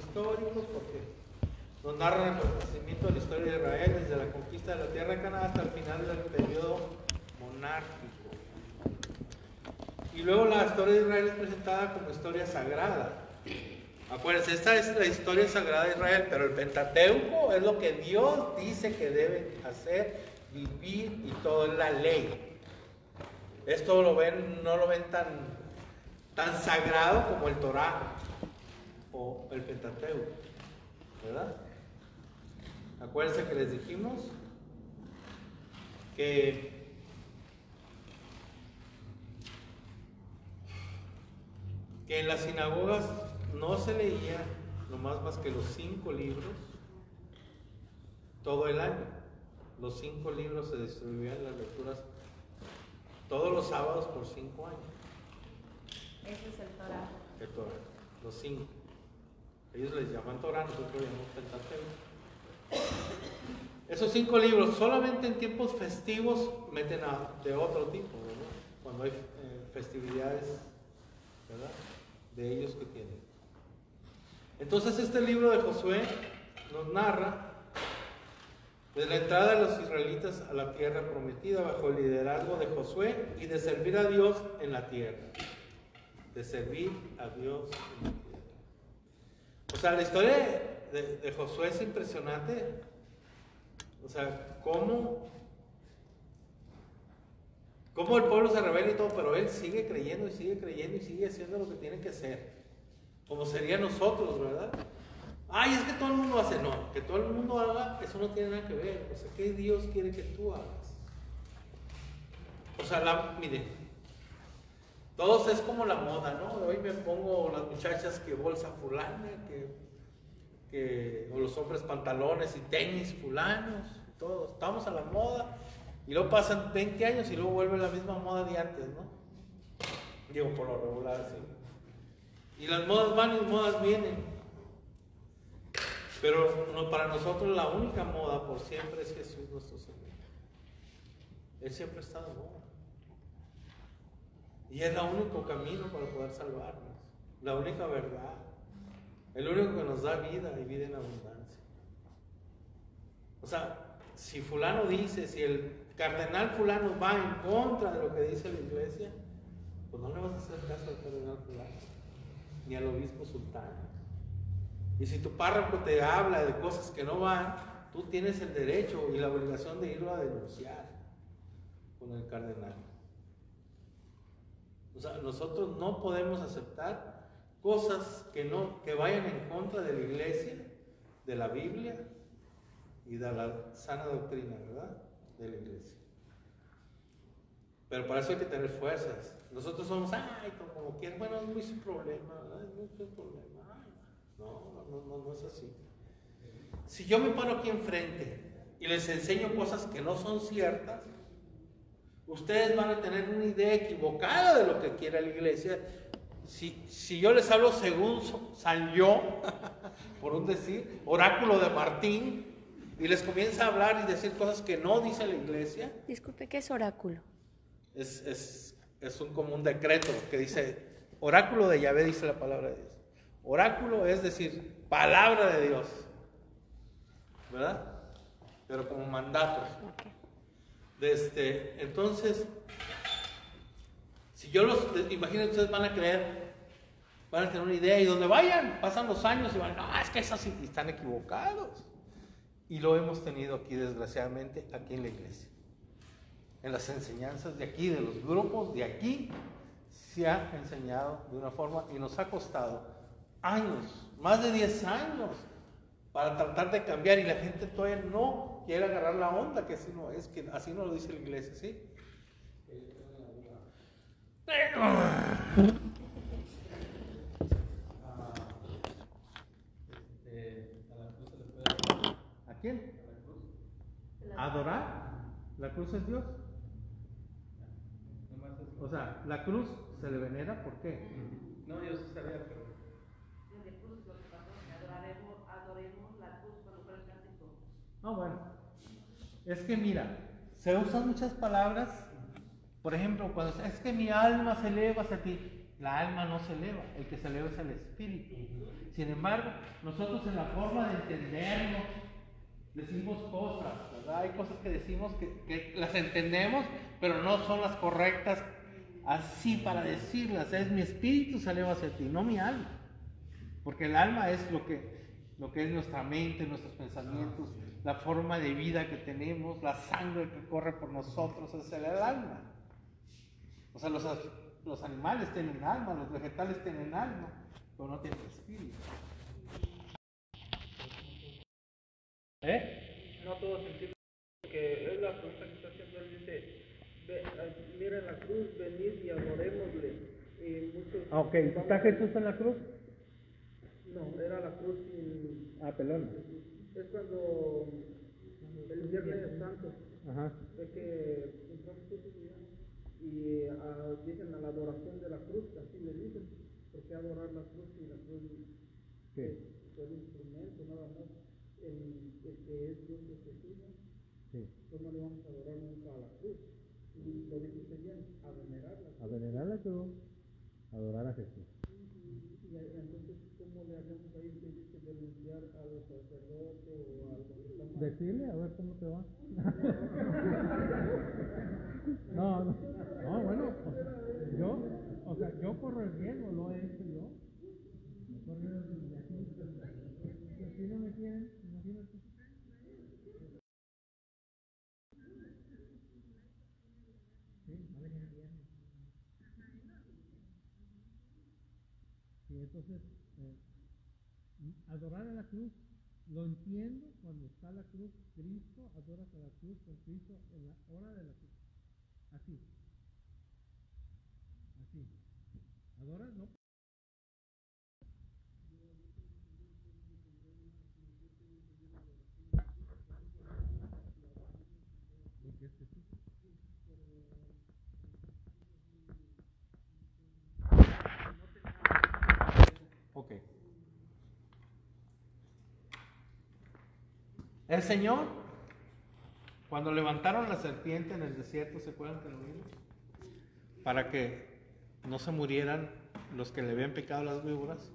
históricos porque nos narran el acontecimiento de la historia de Israel desde la conquista de la tierra de Canaán hasta el final del periodo monárquico. Y luego la historia de Israel es presentada como historia sagrada. Acuérdense, esta es la historia sagrada de Israel, pero el Pentateuco es lo que Dios dice que deben hacer, vivir, y todo es la ley. Esto no lo ven tan sagrado como el Torá o el Pentateuco, ¿verdad? Acuérdense que les dijimos que en las sinagogas no se leía nomás más que los 5 libros todo el año. Los 5 libros se distribuían las lecturas todos los sábados por 5 años. Ese es el Torá. El Torá, los 5. Ellos les llaman Torá, nosotros llamamos Pentateuco. Esos 5 libros solamente en tiempos festivos meten de otro tipo, ¿verdad? Cuando hay festividades, ¿verdad?, de ellos que tienen. Entonces este libro de Josué nos narra desde la entrada de los israelitas a la tierra prometida bajo el liderazgo de Josué y de servir a Dios en la tierra. De servir a Dios en la tierra. O sea, la historia de Josué es impresionante. O sea, cómo el pueblo se rebela y todo, pero él sigue creyendo y sigue creyendo y sigue haciendo lo que tiene que hacer. Como sería nosotros, ¿verdad? Ay, es que todo el mundo hace. No, que todo el mundo haga, eso no tiene nada que ver. O sea, ¿qué Dios quiere que tú hagas? O sea, miren, todos es como la moda, ¿no? Hoy me pongo las muchachas que bolsa fulana, o los hombres pantalones y tenis fulanos, todos. Estamos a la moda y luego pasan 20 años y luego vuelve la misma moda de antes, ¿no? Digo, por lo regular, sí. Y las modas van y las modas vienen. Pero para nosotros la única moda por siempre es Jesús nuestro Señor. Él siempre está de moda. Y es el único camino para poder salvarnos. La única verdad. El único que nos da vida y vida en abundancia. O sea, si fulano dice, si el cardenal fulano va en contra de lo que dice la iglesia, pues no le vas a hacer caso al cardenal fulano, ni al obispo sultán. Y si tu párroco te habla de cosas que no van, tú tienes el derecho y la obligación de irlo a denunciar con el cardenal. O sea, nosotros no podemos aceptar cosas que vayan en contra de la iglesia, de la Biblia y de la sana doctrina, ¿verdad?, de la iglesia. Pero para eso hay que tener fuerzas. Nosotros somos, como quieran, bueno, no es su problema, ¿verdad? No es su problema. No es así. Si yo me paro aquí enfrente y les enseño cosas que no son ciertas, ustedes van a tener una idea equivocada de lo que quiere la iglesia. Si yo les hablo según San Yo, por un decir, oráculo de Martín, y les comienza a hablar y decir cosas que no dice la iglesia. Disculpe, ¿qué es oráculo? Es como un decreto que dice, oráculo de Yahvé, dice la palabra de Dios. Oráculo es decir, palabra de Dios, ¿verdad? Pero como mandatos. Entonces, si yo imaginen, ustedes van a creer, van a tener una idea, y donde vayan, pasan los años y van, es que es así, y están equivocados. Y lo hemos tenido aquí, desgraciadamente, aquí en la iglesia. En las enseñanzas de aquí, de los grupos de aquí, se ha enseñado de una forma y nos ha costado años, más de 10 años, para tratar de cambiar, y la gente todavía no quiere agarrar la onda, que así no es, que así no lo dice la iglesia, ¿sí? ¿A quién? ¿Adorar? ¿La cruz es Dios? O sea, la cruz se le venera, ¿por qué? No, yo sí sabía, pero... Adoremos la cruz cuando presenten todos. Bueno. Es que mira, se usan muchas palabras. Por ejemplo, cuando es que mi alma se eleva hacia ti. La alma no se eleva, el que se eleva es el espíritu. Sin embargo, nosotros en la forma de entendernos, decimos cosas, ¿verdad? Hay cosas que decimos que las entendemos, pero no son las correctas así para decirlas. Es mi espíritu se eleva hacia ti, no mi alma. Porque el alma es lo que es nuestra mente, nuestros pensamientos, la forma de vida que tenemos, la sangre que corre por nosotros, es el alma. O sea, los animales tienen alma, los vegetales tienen alma, pero no tienen espíritu. No todos entienden que es la pregunta que está haciendo. Él dice, mira la cruz, venid y adorémosle. Ok, ¿está Jesús en la cruz? No, era la cruz sin... pelón. Es cuando el Viernes Santo, Ajá. es que y dicen a la adoración de la cruz, así le dicen, porque adorar la cruz y la cruz es el instrumento nada más, el que es Dios de Jesús, ¿no? Sí. Pues no le vamos a adorar nunca a la cruz, y lo dijiste bien, a venerarla. A venerar la cruz, adorar a Jesús. Y entonces, ¿cómo le hacemos ahí que dice denunciar al sacerdote o al que Decirle, a ver cómo te va. No, bueno, yo corro el riesgo, lo he hecho yo. Corro el riesgo, si no me quieren, imagínate. Sí, a ver el viernes. Y entonces, adorar a la cruz, lo entiendo cuando está la cruz, Cristo, adoras a la cruz con Cristo en la hora de la cruz. Así. Adoras, no. Porque es Jesús. Ok. El Señor, cuando levantaron la serpiente en el desierto, ¿se acuerdan que lo vimos? Para que no se murieran los que le habían picado las víboras,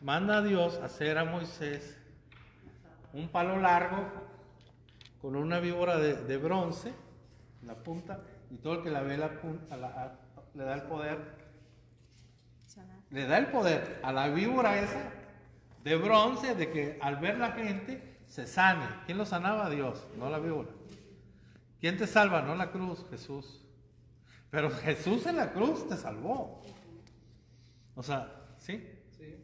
manda a Dios hacer a Moisés un palo largo con una víbora de bronce en la punta, y todo el que la ve le da el poder. Le da el poder a la víbora esa de bronce de que al ver la gente se sane. ¿Quién lo sanaba? Dios, no la víbora. ¿Quién te salva? No la cruz, Jesús. Pero Jesús en la cruz te salvó. O sea, ¿sí? Sí.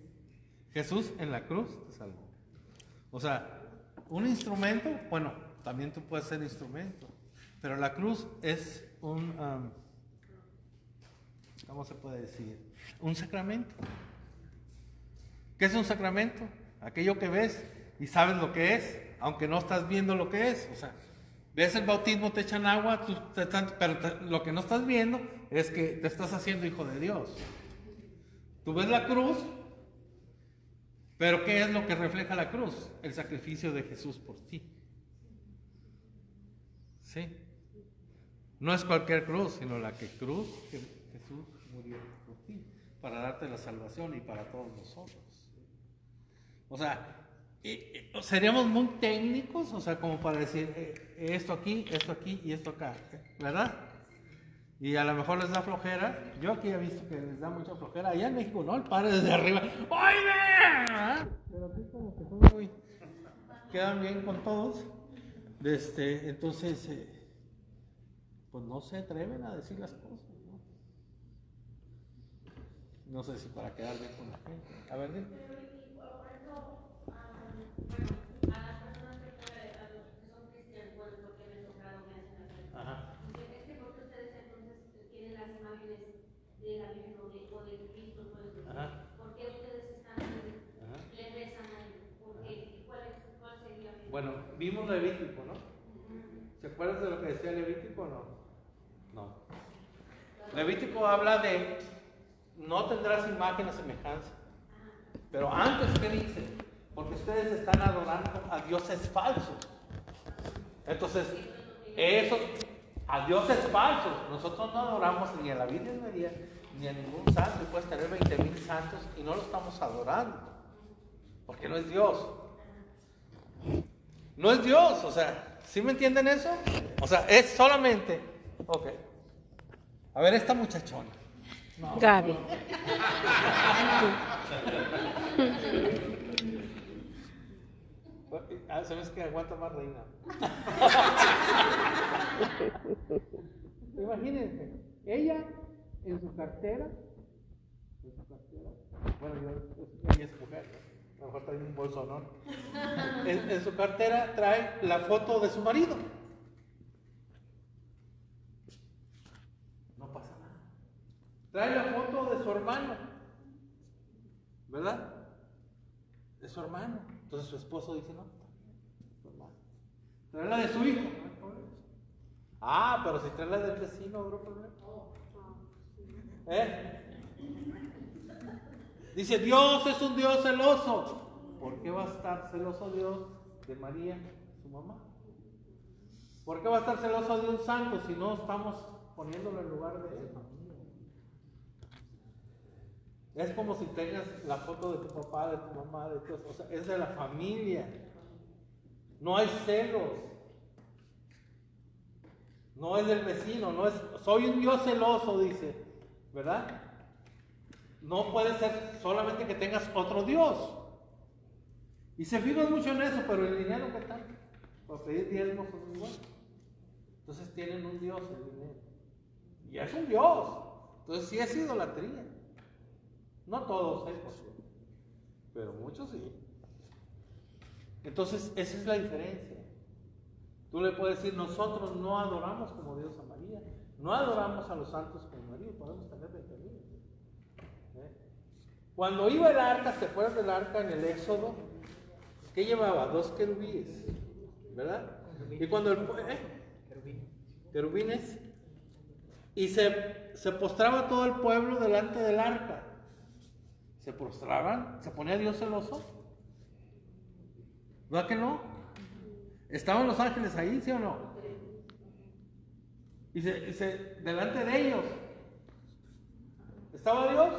Jesús en la cruz te salvó. O sea, un instrumento, bueno, también tú puedes ser instrumento. Pero la cruz es un, ¿cómo se puede decir? Un sacramento. ¿Qué es un sacramento? Aquello que ves y sabes lo que es, aunque no estás viendo lo que es. O sea, ves el bautismo, te echan agua, pero lo que no estás viendo es que te estás haciendo hijo de Dios. Tú ves la cruz, pero ¿qué es lo que refleja la cruz? El sacrificio de Jesús por ti. ¿Sí? No es cualquier cruz, sino la cruz que Jesús murió por ti, para darte la salvación y para todos nosotros. O sea, seríamos muy técnicos, o sea, como para decir esto aquí y esto acá, ¿verdad? Y a lo mejor les da flojera. Yo aquí he visto que les da mucha flojera. Allá en México, ¿no? El padre desde arriba, ¡oye! Pero aquí como que son muy... quedan bien con todos. Entonces, pues no se atreven a decir las cosas, ¿no? No sé si para quedar bien con la gente. A ver, dime. Bueno, vimos Levítico, ¿no? ¿Se acuerdan de lo que decía Levítico o no? No. Levítico habla de no tendrás imagen a semejanza. Pero antes, ¿qué dice? Porque ustedes están adorando a dioses falsos. Entonces, eso, a dioses falsos. Nosotros no adoramos ni a la Virgen María, ni a ningún santo, y puedes tener 20,000 santos y no lo estamos adorando, porque no es Dios. No es Dios, o sea, ¿sí me entienden eso? O sea, es solamente, ok. A ver, esta muchachona. No. Gaby. Sabes que aguanta más reina. Imagínense, ella en su cartera, bueno, ella es mujer, ¿no? A lo mejor trae un bolso, ¿no? En su cartera trae la foto de su marido. No pasa nada. Trae la foto de su hermano, ¿verdad? De su hermano. Entonces su esposo dice, no, su hermano. Trae la de su hijo, no hay problema. Ah, pero si trae la del vecino, ¿habrá problema? Dice, Dios es un Dios celoso. ¿Por qué va a estar celoso Dios de María, su mamá? ¿Por qué va a estar celoso de un santo si no estamos poniéndolo en lugar de él? Es como si tengas la foto de tu papá, de tu mamá, de tu esposa. O sea, es de la familia. No hay celos. No es del vecino, no es, soy un Dios celoso, dice, ¿verdad? No puede ser solamente que tengas otro Dios. Y se fijan mucho en eso, pero el dinero, ¿qué tal? Para pedir diezmos son igual. Entonces tienen un Dios, el dinero. Y es un Dios. Entonces sí es idolatría. No todos, pero muchos sí. Entonces esa es la diferencia. Tú le puedes decir, nosotros no adoramos como Dios a María, no adoramos a los santos como María, podemos tener 20,000. Cuando iba el arca, ¿te acuerdas del arca en el Éxodo? ¿Qué llevaba? 2 querubines, ¿verdad? Y cuando el querubines, y se postraba todo el pueblo delante del arca. ¿Se postraban? ¿Se ponía Dios celoso? ¿Verdad que no? ¿Estaban los ángeles ahí, sí o no? Y delante de ellos, ¿estaba Dios?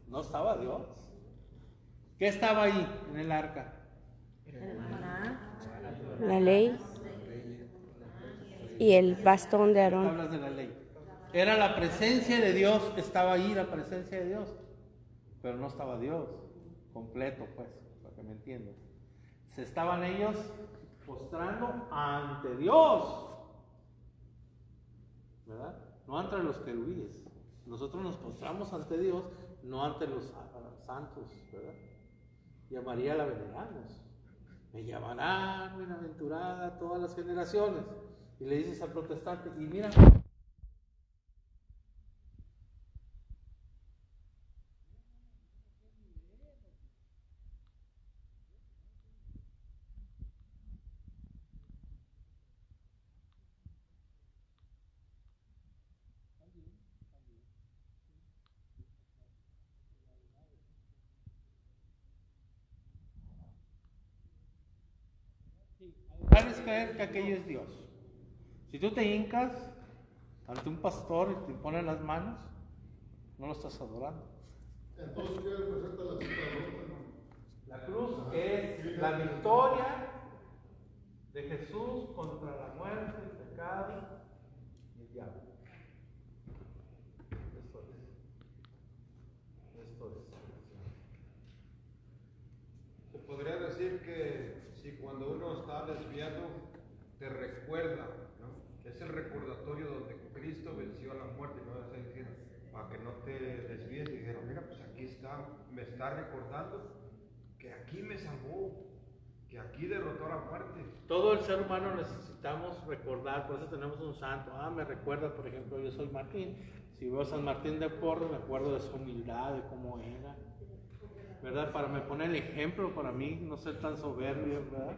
No estaba Dios. ¿Qué estaba ahí en el arca? La ley y el bastón de Aarón. Hablas de la ley. Era la presencia de Dios, estaba ahí la presencia de Dios, pero no estaba Dios completo, pues, para que me entiendan. Se estaban ellos postrando ante Dios, ¿verdad? No ante los querubines. Nosotros nos postramos ante Dios, no ante los santos, ¿verdad? Y a María la veneramos. Me llamarán bienaventurada todas las generaciones. Y le dices al protestante, y mira, sabes que aquello es Dios. Si tú te hincas ante un pastor y te ponen las manos, no lo estás adorando. Entonces, ¿qué representa la cinta roja? La cruz es la victoria de Jesús contra la muerte, el pecado y el diablo. Esto es. Se podría decir que si cuando uno está desviado, te recuerda, ¿no? Es el recordatorio donde Cristo venció a la muerte, ¿no? Es decir, para que no te desvíes y dijeron, mira, pues aquí está, me está recordando que aquí me salvó, que aquí derrotó a la muerte. Todo el ser humano necesitamos recordar, por eso tenemos un santo. Me recuerda, por ejemplo, yo soy Martín. Si veo a San Martín de Porres, me acuerdo de su humildad, de cómo era, ¿verdad? Para me poner el ejemplo para mí, no ser tan soberbio, ¿verdad?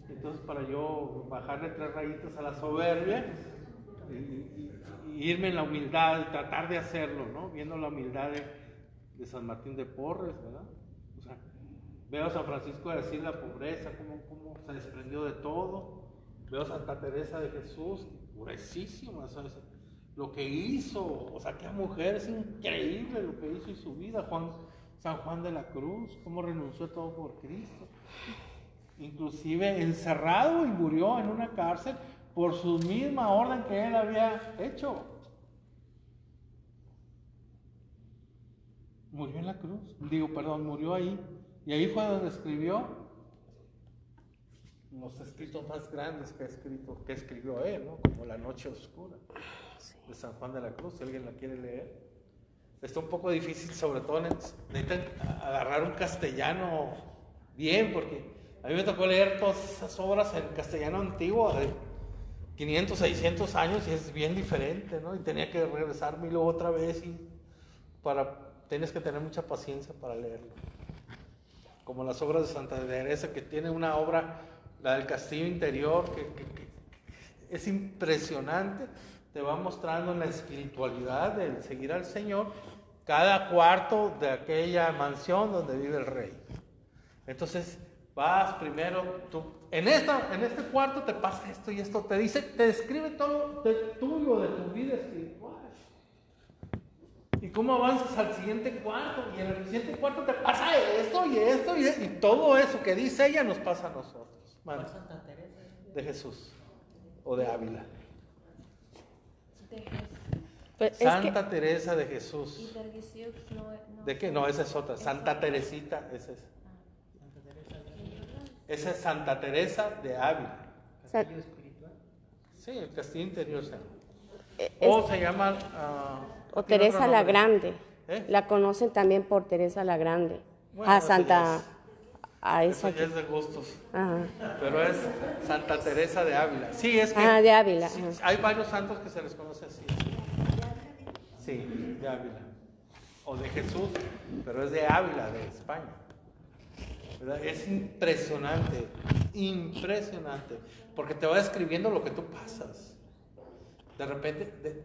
Entonces, para yo bajarle 3 rayitas a la soberbia y irme en la humildad, y tratar de hacerlo, ¿no? Viendo la humildad de San Martín de Porres, ¿verdad? O sea, veo a San Francisco de Asís, la pobreza, cómo se desprendió de todo. Veo a Santa Teresa de Jesús, purísima, ¿sabes? lo que hizo, o sea, aquella mujer es increíble lo que hizo y su vida, San Juan de la Cruz, cómo renunció todo por Cristo, inclusive encerrado y murió en una cárcel por su misma orden que él había hecho. Murió en la cruz, murió ahí, y ahí fue donde escribió los escritos más grandes que escribió él, ¿no? Como La Noche Oscura de San Juan de la Cruz, si alguien la quiere leer. Está un poco difícil, sobre todo necesitan agarrar un castellano bien, porque a mí me tocó leer todas esas obras en castellano antiguo de 500, 600 años y es bien diferente, ¿no? Y tenía que regresarme y luego otra vez tienes que tener mucha paciencia para leerlo. Como las obras de Santa Teresa, que tiene una obra, la del Castillo Interior, que es impresionante, te va mostrando en la espiritualidad del seguir al Señor cada cuarto de aquella mansión donde vive el rey. Entonces vas primero, en este cuarto te pasa esto y esto, te describe todo de tuyo, de tu vida espiritual. Y cómo avanzas al siguiente cuarto, y en el siguiente cuarto te pasa esto y esto y todo eso que dice ella nos pasa a nosotros. ¿Cuál Santa Teresa? De Jesús o de Ávila. De Jesús. Pues Santa Teresa de Jesús. ¿Y del Jesús no? ¿De qué? No, esa es otra. Santa Teresita, esa es. Santa Teresa. Esa es Santa Teresa de Ávila. ¿Castillo espiritual? Sí, el Castillo Interior se llama. Es- O se llama... O tiene Teresa otro la nombre. Grande. ¿Eh? La conocen también por Teresa la Grande. Bueno, A eso Santa. ya A Eso esa ya que. es de gustos. Ajá. Pero es Santa Teresa de Ávila. Sí, es que... De Ávila. sí, Ajá. hay varios santos que se les conoce así. Sí, de Ávila. O de Jesús, pero es de Ávila, de España. ¿Verdad? Es impresionante, impresionante. Porque te va describiendo lo que tú pasas. De repente,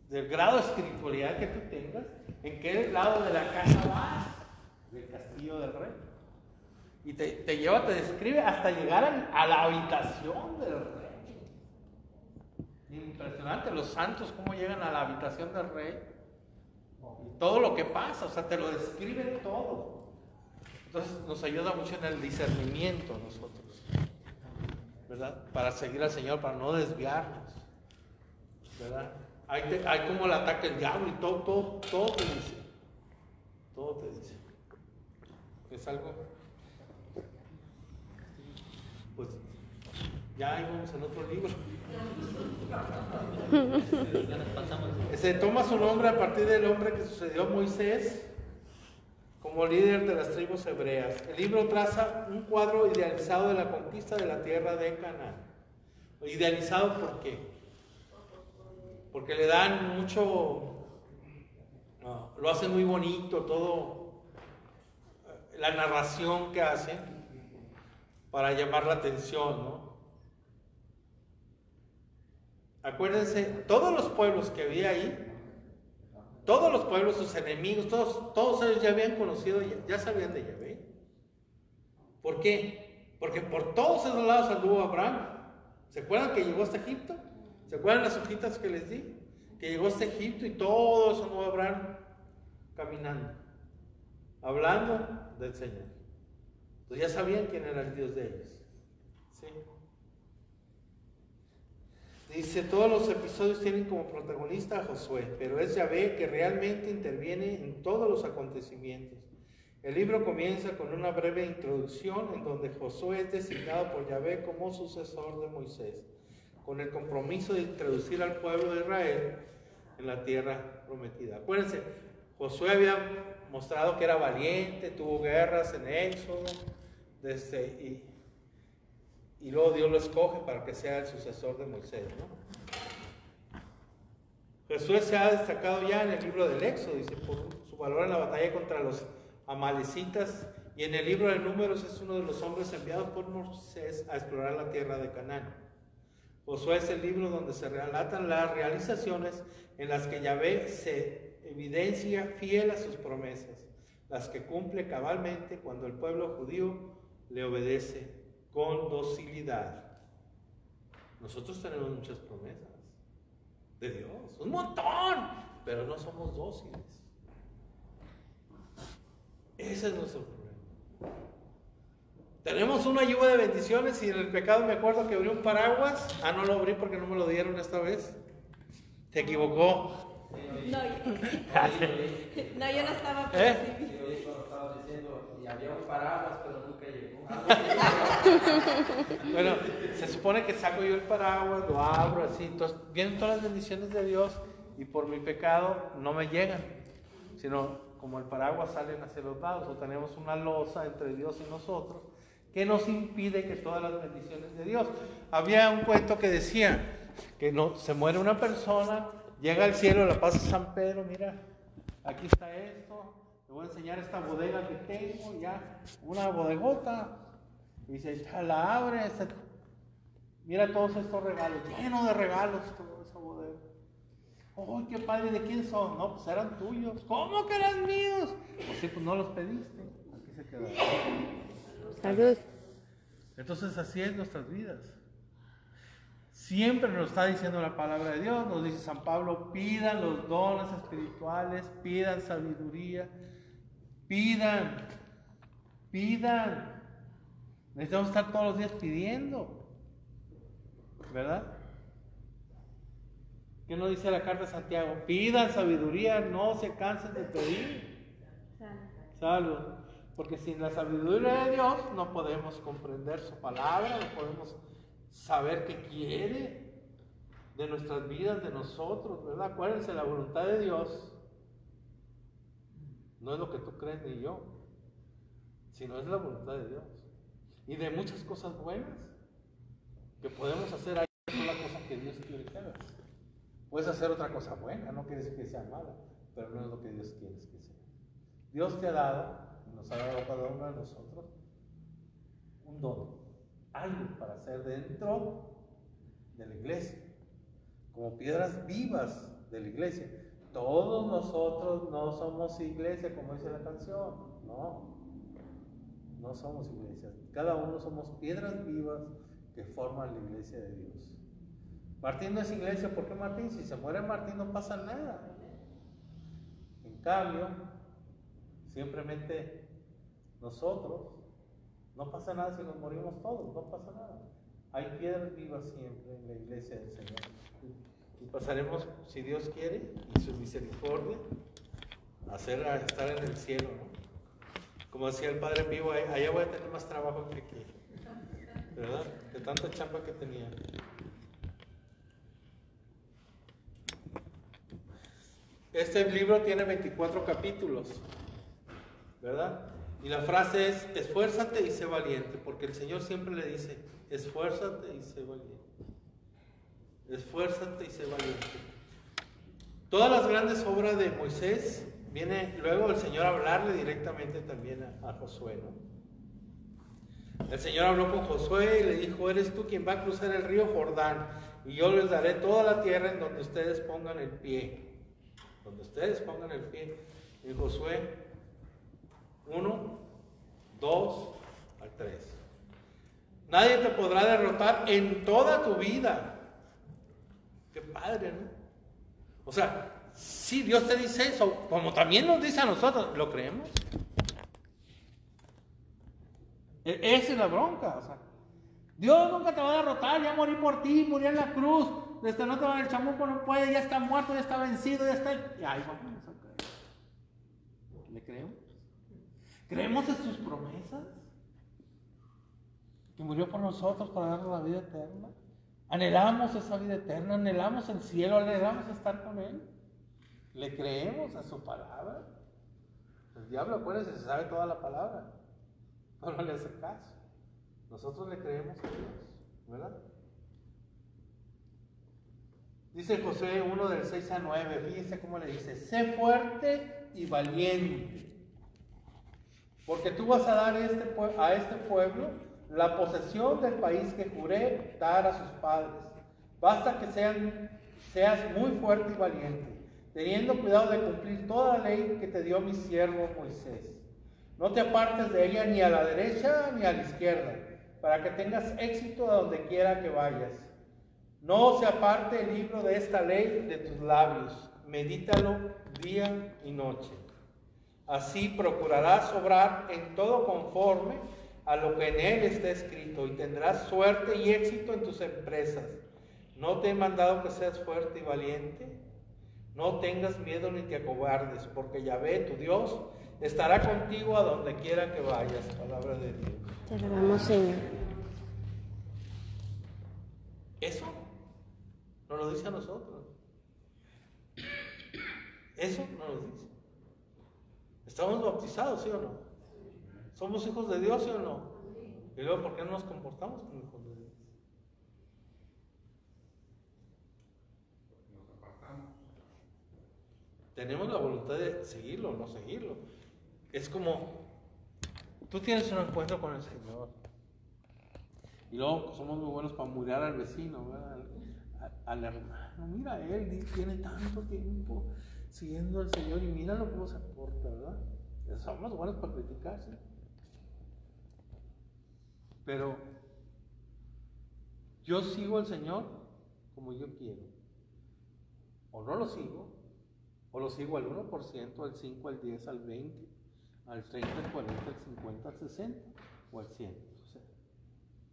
del grado de espiritualidad que tú tengas, en qué lado de la casa vas, del castillo del rey. Y te describe hasta llegar a la habitación del rey. Impresionante, los santos cómo llegan a la habitación del rey. Y todo lo que pasa, o sea, te lo describe todo. Entonces nos ayuda mucho en el discernimiento nosotros, ¿verdad? Para seguir al Señor, para no desviarnos, ¿verdad? Hay como el ataque del diablo y todo te dice. Todo te dice. Es algo... Pues ya íbamos en otro libro. Se toma su nombre a partir del hombre que sucedió a Moisés como líder de las tribus hebreas. El libro traza un cuadro idealizado de la conquista de la tierra de Canaán. ¿Idealizado por qué? Porque le dan mucho, lo hacen muy bonito todo, la narración que hacen para llamar la atención, ¿no? Acuérdense, todos los pueblos que había ahí, todos los pueblos, sus enemigos, todos ellos ya habían conocido, ya sabían de Yahvé. ¿Por qué? Porque por todos esos lados anduvo Abraham. ¿Se acuerdan que llegó hasta Egipto? ¿Se acuerdan las hojitas que les di? Que llegó hasta Egipto y todo eso anduvo Abraham caminando, hablando del Señor. Entonces ya sabían quién era el Dios de ellos. ¿Sí? Dice, todos los episodios tienen como protagonista a Josué, pero es Yahvé que realmente interviene en todos los acontecimientos. El libro comienza con una breve introducción en donde Josué es designado por Yahvé como sucesor de Moisés, con el compromiso de introducir al pueblo de Israel en la tierra prometida. Acuérdense, Josué había mostrado que era valiente, tuvo guerras en Éxodo, y luego Dios lo escoge para que sea el sucesor de Moisés, ¿no? Josué se ha destacado ya en el libro del Éxodo, dice, por su valor en la batalla contra los amalecitas, y en el libro de Números es uno de los hombres enviados por Moisés a explorar la tierra de Canaán. Josué es el libro donde se relatan las realizaciones en las que Yahvé se evidencia fiel a sus promesas, las que cumple cabalmente cuando el pueblo judío le obedece con docilidad. Nosotros tenemos muchas promesas. de Dios, un montón, pero no somos dóciles. Ese es nuestro problema. Tenemos una lluvia de bendiciones y en el pecado me acuerdo que abrí un paraguas. No lo abrí porque no me lo dieron esta vez. Se equivocó. No, yo no estaba Y había un paraguas, pero nunca llegó. Bueno, se supone que saco yo el paraguas, lo abro así, entonces vienen todas las bendiciones de Dios y por mi pecado no me llegan, sino como el paraguas salen hacia los lados, o tenemos una losa entre Dios y nosotros que nos impide que todas las bendiciones de Dios. Había un cuento que decía que no, se muere una persona, llega al cielo, la pasa San Pedro, mira, aquí está esto, te voy a enseñar esta bodega que tengo, ya, una bodegota, y dice, ya la abre, mira todos estos regalos, lleno de regalos, toda esa bodega. ¡Oh, qué padre! ¿De quién son? No, pues eran tuyos. ¿Cómo que eran míos? Pues sí, pues no los pediste, aquí se quedaron. Salud. Entonces así es nuestras vidas. Siempre nos está diciendo la palabra de Dios, nos dice San Pablo, pidan los dones espirituales, pidan sabiduría, pidan. Necesitamos estar todos los días pidiendo, ¿verdad? ¿Qué nos dice la carta de Santiago? Pidan sabiduría, no se cansen de pedir. Salud. Porque sin la sabiduría de Dios no podemos comprender su palabra, no podemos saber qué quiere de nuestras vidas, de nosotros, ¿verdad? Acuérdense, la voluntad de Dios no es lo que tú crees ni yo, sino es la voluntad de Dios. Y de muchas cosas buenas que podemos hacer, ahí son las cosas que Dios quiere que hagas. Puedes hacer otra cosa buena, no quiere decir que sea mala, pero no es lo que Dios quiere que sea. Dios te ha dado, nos ha dado a cada uno de nosotros un don, algo para hacer dentro de la iglesia, como piedras vivas de la iglesia. Todos nosotros no somos iglesia, como dice la canción, no somos iglesia. Cada uno somos piedras vivas que forman la iglesia de Dios. Martín no es iglesia, ¿por qué Martín? Si se muere Martín no pasa nada. En cambio, simplemente nosotros, no pasa nada si nos morimos todos, no pasa nada. Hay piedras vivas siempre en la iglesia del Señor. Y pasaremos, si Dios quiere, y su misericordia, a estar en el cielo, ¿no? Como decía el Padre en vivo, allá voy a tener más trabajo que aquí, ¿verdad? De tanta chamba que tenía. Este libro tiene 24 capítulos, ¿verdad? Y la frase es, esfuérzate y sé valiente, porque el Señor siempre le dice, esfuérzate y sé valiente. Esfuérzate y sé valiente. Todas las grandes obras de Moisés, viene luego el Señor a hablarle directamente también a Josué, ¿no? El Señor habló con Josué y le dijo, eres tú quien va a cruzar el río Jordán, y yo les daré toda la tierra en donde ustedes pongan el pie. Donde ustedes pongan el pie. En Josué 1, 2 al 3. Nadie te podrá derrotar en toda tu vida. Qué padre, ¿no? O sea, si Dios te dice eso, como también nos dice a nosotros, ¿lo creemos? Esa es la bronca, o sea, Dios nunca te va a derrotar, ya morí por ti, morí en la cruz, desde no te va, el chamuco no puede, ya está muerto, ya está vencido, ya está, y ahí vamos a creer. ¿Le creemos? ¿Creemos en sus promesas? Que murió por nosotros para darnos la vida eterna. Anhelamos esa vida eterna, anhelamos el cielo, anhelamos estar con Él. ¿Le creemos a su palabra? El diablo, acuérdense, se sabe toda la palabra, pero no le hace caso. Nosotros le creemos a Dios, ¿verdad? Dice Josué 1 del 6 a 9, fíjense cómo le dice, sé fuerte y valiente, porque tú vas a dar a este pueblo la posesión del país que juré dar a sus padres. Basta que seas muy fuerte y valiente, teniendo cuidado de cumplir toda la ley que te dio mi siervo Moisés. No te apartes de ella ni a la derecha ni a la izquierda, para que tengas éxito a donde quiera que vayas. No se aparte el libro de esta ley de tus labios, medítalo día y noche. Así procurarás obrar en todo conforme a lo que en él está escrito, y tendrás suerte y éxito en tus empresas. ¿No te he mandado que seas fuerte y valiente? No tengas miedo ni te acobardes, porque Yahvé, tu Dios, estará contigo a donde quiera que vayas. Palabra de Dios. Te alabamos, Señor. Eso nos lo dice a nosotros. Eso nos lo dice. ¿Estamos bautizados, sí o no? ¿Somos hijos de Dios, sí o no? Y luego, ¿por qué no nos comportamos como hijos de Dios? Nos apartamos. Tenemos la voluntad de seguirlo o no seguirlo. Es como, tú tienes un encuentro con el Señor. Y luego somos muy buenos para murmurar al vecino, ¿verdad? Al hermano. Mira, él tiene tanto tiempo siguiendo al Señor y míralo cómo se porta, ¿verdad? Somos buenos para criticarse. Pero yo sigo al Señor como yo quiero. O no lo sigo, o lo sigo al 1%, al 5, al 10, al 20, al 30, al 40, al 50, al 60 o al 100. O sea,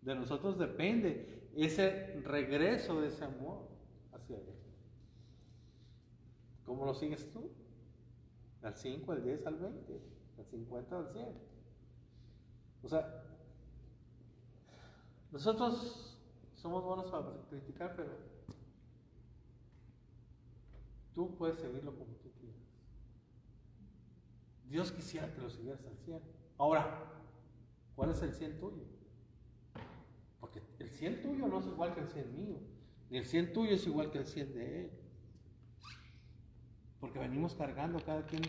de nosotros depende ese regreso de ese amor hacia Él. ¿Cómo lo sigues tú? Al 5, al 10, al 20, al 50, al 100. O sea, nosotros somos buenos para criticar, pero tú puedes seguirlo como tú quieras. Dios quisiera que lo siguieras al 100. Ahora, ¿cuál es el 100 tuyo? Porque el 100 tuyo no es igual que el 100 mío, ni el 100 tuyo es igual que el 100 de Él. Porque venimos cargando cada quien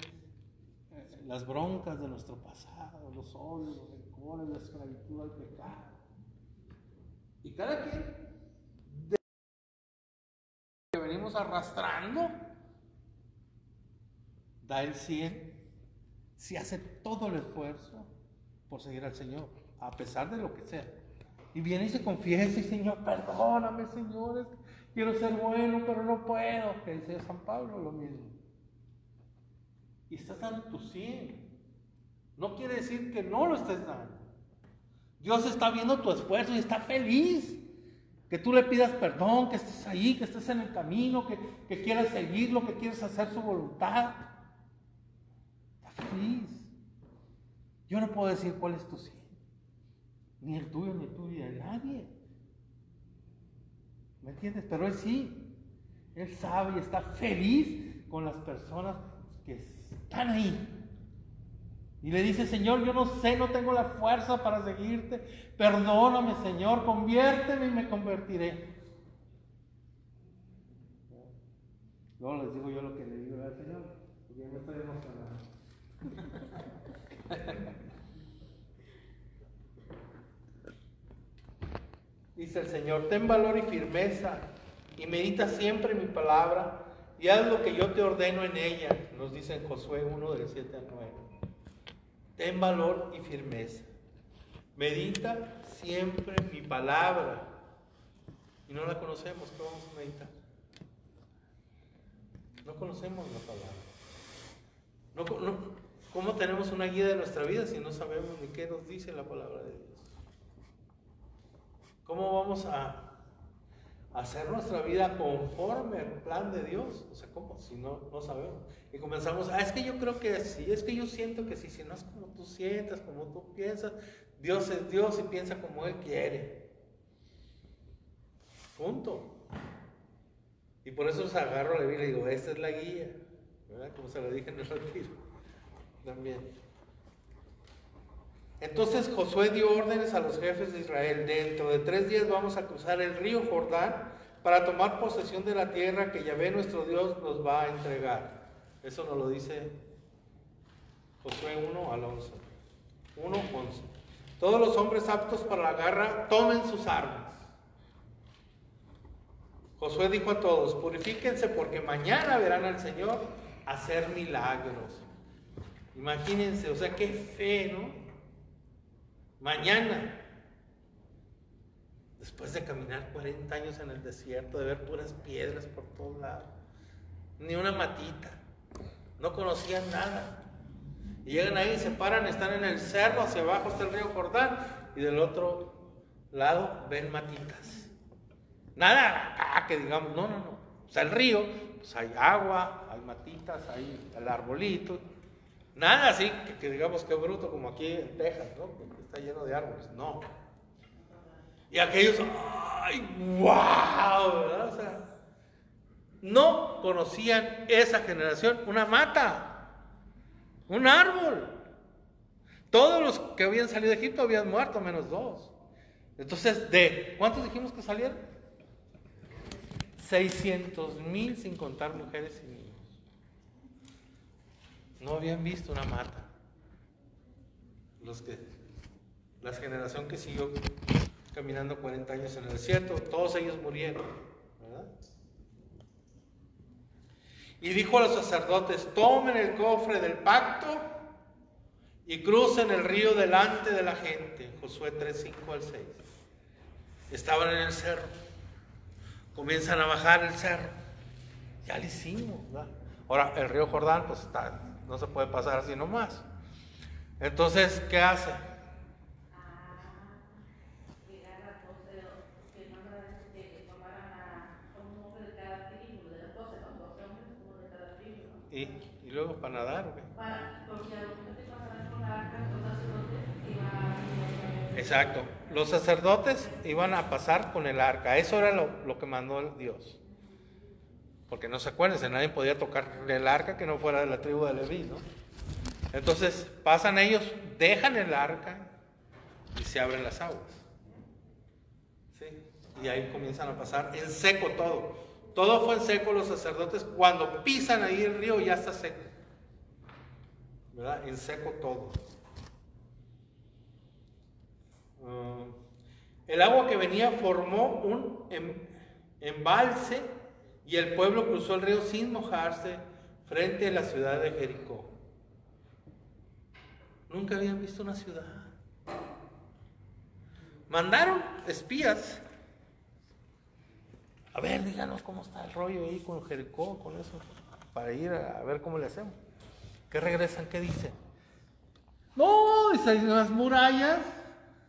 las broncas de nuestro pasado, los odios, los rencores, la esclavitud al pecado. Y cada quien que venimos arrastrando da el 100 si hace todo el esfuerzo por seguir al Señor, a pesar de lo que sea. Y viene y se confiesa y Señor, perdóname, Señor, quiero ser bueno, pero no puedo. Que dice San Pablo lo mismo. Y estás dando tu 100. No quiere decir que no lo estés dando. Dios está viendo tu esfuerzo y está feliz. Que tú le pidas perdón, que estés ahí, que estés en el camino, que quieras seguirlo, que quieras hacer su voluntad. Está feliz. Yo no puedo decir cuál es tu 100. Ni el tuyo, ni el tuyo, ni de nadie. ¿Me entiendes? Pero Él sí. Él sabe y está feliz con las personas que están ahí. Y le dice, Señor, yo no sé, no tengo la fuerza para seguirte. Perdóname, Señor, conviérteme y me convertiré. Luego les digo yo lo que le digo al Señor, porque ya me estoy emocionado. Dice el Señor, ten valor y firmeza, y medita siempre mi palabra, y haz lo que yo te ordeno en ella, nos dice en Josué 1, del 7 al 9. Ten valor y firmeza. Medita siempre mi palabra. Y no la conocemos, ¿qué vamos a meditar? No conocemos la palabra. ¿Cómo tenemos una guía de nuestra vida si no sabemos ni qué nos dice la palabra de Dios? ¿Cómo vamos a hacer nuestra vida conforme al plan de Dios? O sea, ¿cómo? Si no sabemos. Y comenzamos, es que yo creo que sí, es que yo siento que sí, si no es como tú sientes, como tú piensas, Dios es Dios y piensa como Él quiere. Punto. Y por eso se agarro la Biblia y digo, esta es la guía, ¿verdad? Como se lo dije en el retiro también. Entonces Josué dio órdenes a los jefes de Israel: dentro de 3 días vamos a cruzar el río Jordán para tomar posesión de la tierra que Yahvé nuestro Dios nos va a entregar. Eso nos lo dice Josué 1 al 11. 1:11. Todos los hombres aptos para la guerra tomen sus armas. Josué dijo a todos: purifíquense porque mañana verán al Señor hacer milagros. Imagínense, o sea, qué fe, ¿no? Mañana. Después de caminar 40 años en el desierto, de ver puras piedras por todos lados, ni una matita, no conocían nada. Y llegan ahí, se paran, están en el cerro, hacia abajo está el río Jordán, y del otro lado ven matitas. Nada que digamos, no. O sea, el río, pues hay agua, hay matitas, hay el arbolito. Nada así que digamos que bruto como aquí en Texas, ¿no? Que está lleno de árboles. No. Y aquellos, ¡ay, wow! ¿Verdad? O sea, no conocían esa generación una mata, un árbol. Todos los que habían salido de Egipto habían muerto, menos 2. Entonces, ¿de cuántos dijimos que salieron? 600,000 sin contar mujeres y niños. No habían visto una mata. La generación que siguió caminando 40 años en el desierto, todos ellos murieron, ¿verdad? Y dijo a los sacerdotes: tomen el cofre del pacto y crucen el río delante de la gente. Josué 3:5 al 6. Estaban en el cerro, comienzan a bajar el cerro. Ya lo hicimos, ¿verdad? Ahora el río Jordán pues no se puede pasar así nomás. Entonces, ¿qué hace? ¿Y luego para nadar? Exacto. Los sacerdotes iban a pasar con el arca. Eso era lo que mandó Dios. Porque no se acuérdense, nadie podía tocar el arca que no fuera de la tribu de Leví, ¿no? Entonces pasan ellos, dejan el arca y se abren las aguas. ¿Sí? Y ahí comienzan a pasar en seco todo. Todo fue en seco. Los sacerdotes cuando pisan ahí el río ya está seco, ¿verdad? En seco todo. El agua que venía formó un embalse y el pueblo cruzó el río sin mojarse frente a la ciudad de Jericó. Nunca habían visto una ciudad. Mandaron espías. A ver, díganos cómo está el rollo ahí con Jericó, con eso, para ir a ver cómo le hacemos. ¿Qué regresan? ¿Qué dicen? No, esas las murallas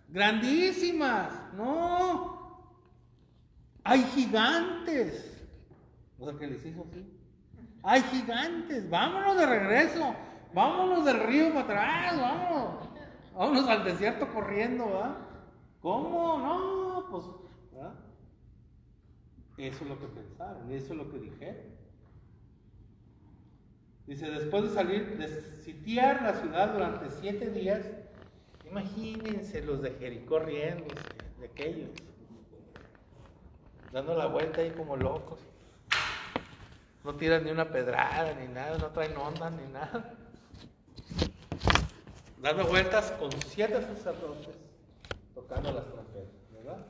grandísimas. No, hay gigantes. O sea, que les hizo así. Hay gigantes. Vámonos de regreso. Vámonos del río para atrás. Vámonos al desierto corriendo, ¿verdad? ¿Cómo? No, pues, ¿verdad? Eso es lo que pensaron, y eso es lo que dijeron. Dice, después de salir, de sitiar la ciudad durante 7 días, imagínense los de Jericó riendo, de aquellos, dando la vuelta ahí como locos. No tiran ni una pedrada, ni nada, no traen onda, ni nada. Dando vueltas con 7 sacerdotes, tocando las trompetas, ¿verdad?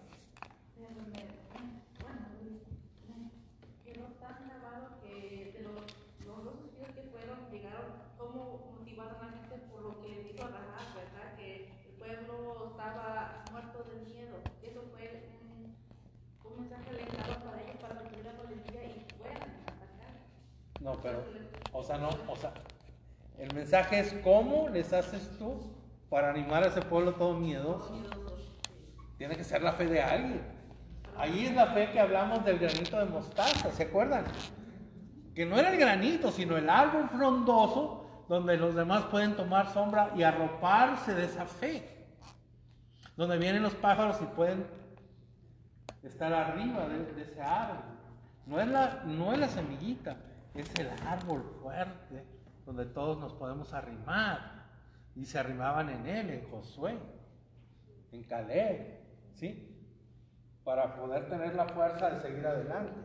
No, pero, el mensaje es cómo les haces tú para animar a ese pueblo todo miedoso. Tiene que ser la fe de alguien. Ahí es la fe que hablamos del granito de mostaza, ¿se acuerdan? Que no era el granito, sino el árbol frondoso donde los demás pueden tomar sombra y arroparse de esa fe. Donde vienen los pájaros y pueden estar arriba de ese árbol. No es la semillita. Es el árbol fuerte donde todos nos podemos arrimar. Y se arrimaban en él, en Josué, en Caleb, ¿sí? Para poder tener la fuerza de seguir adelante.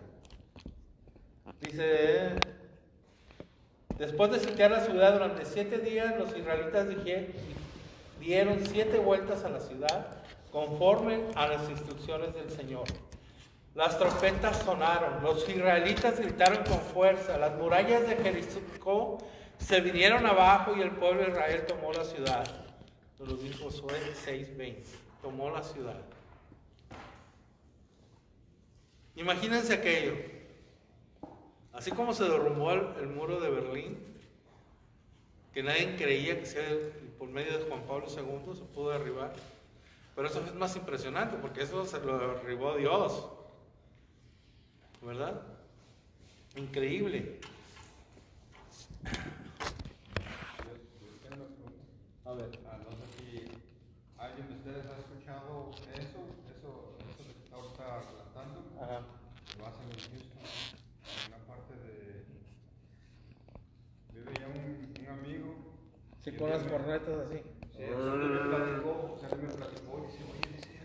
Dice, después de sitiar la ciudad durante 7 días, los israelitas dieron 7 vueltas a la ciudad conforme a las instrucciones del Señor. Las trompetas sonaron, los israelitas gritaron con fuerza, las murallas de Jericó se vinieron abajo y el pueblo de Israel tomó la ciudad. Nos lo dijo Josué 6:20, tomó la ciudad. Imagínense aquello. Así como se derrumbó el muro de Berlín, que nadie creía que sea por medio de Juan Pablo II se pudo derribar. Pero eso es más impresionante porque eso se lo derribó Dios. ¿Verdad? Increíble. A ver. No sé si alguien de ustedes ha escuchado eso que está ahorita relatando. Ajá. Lo hacen en Houston, en una parte de... Vive ya un amigo. Sí, con las cornetas así. Sí, o sea, me platicó y dice, oye,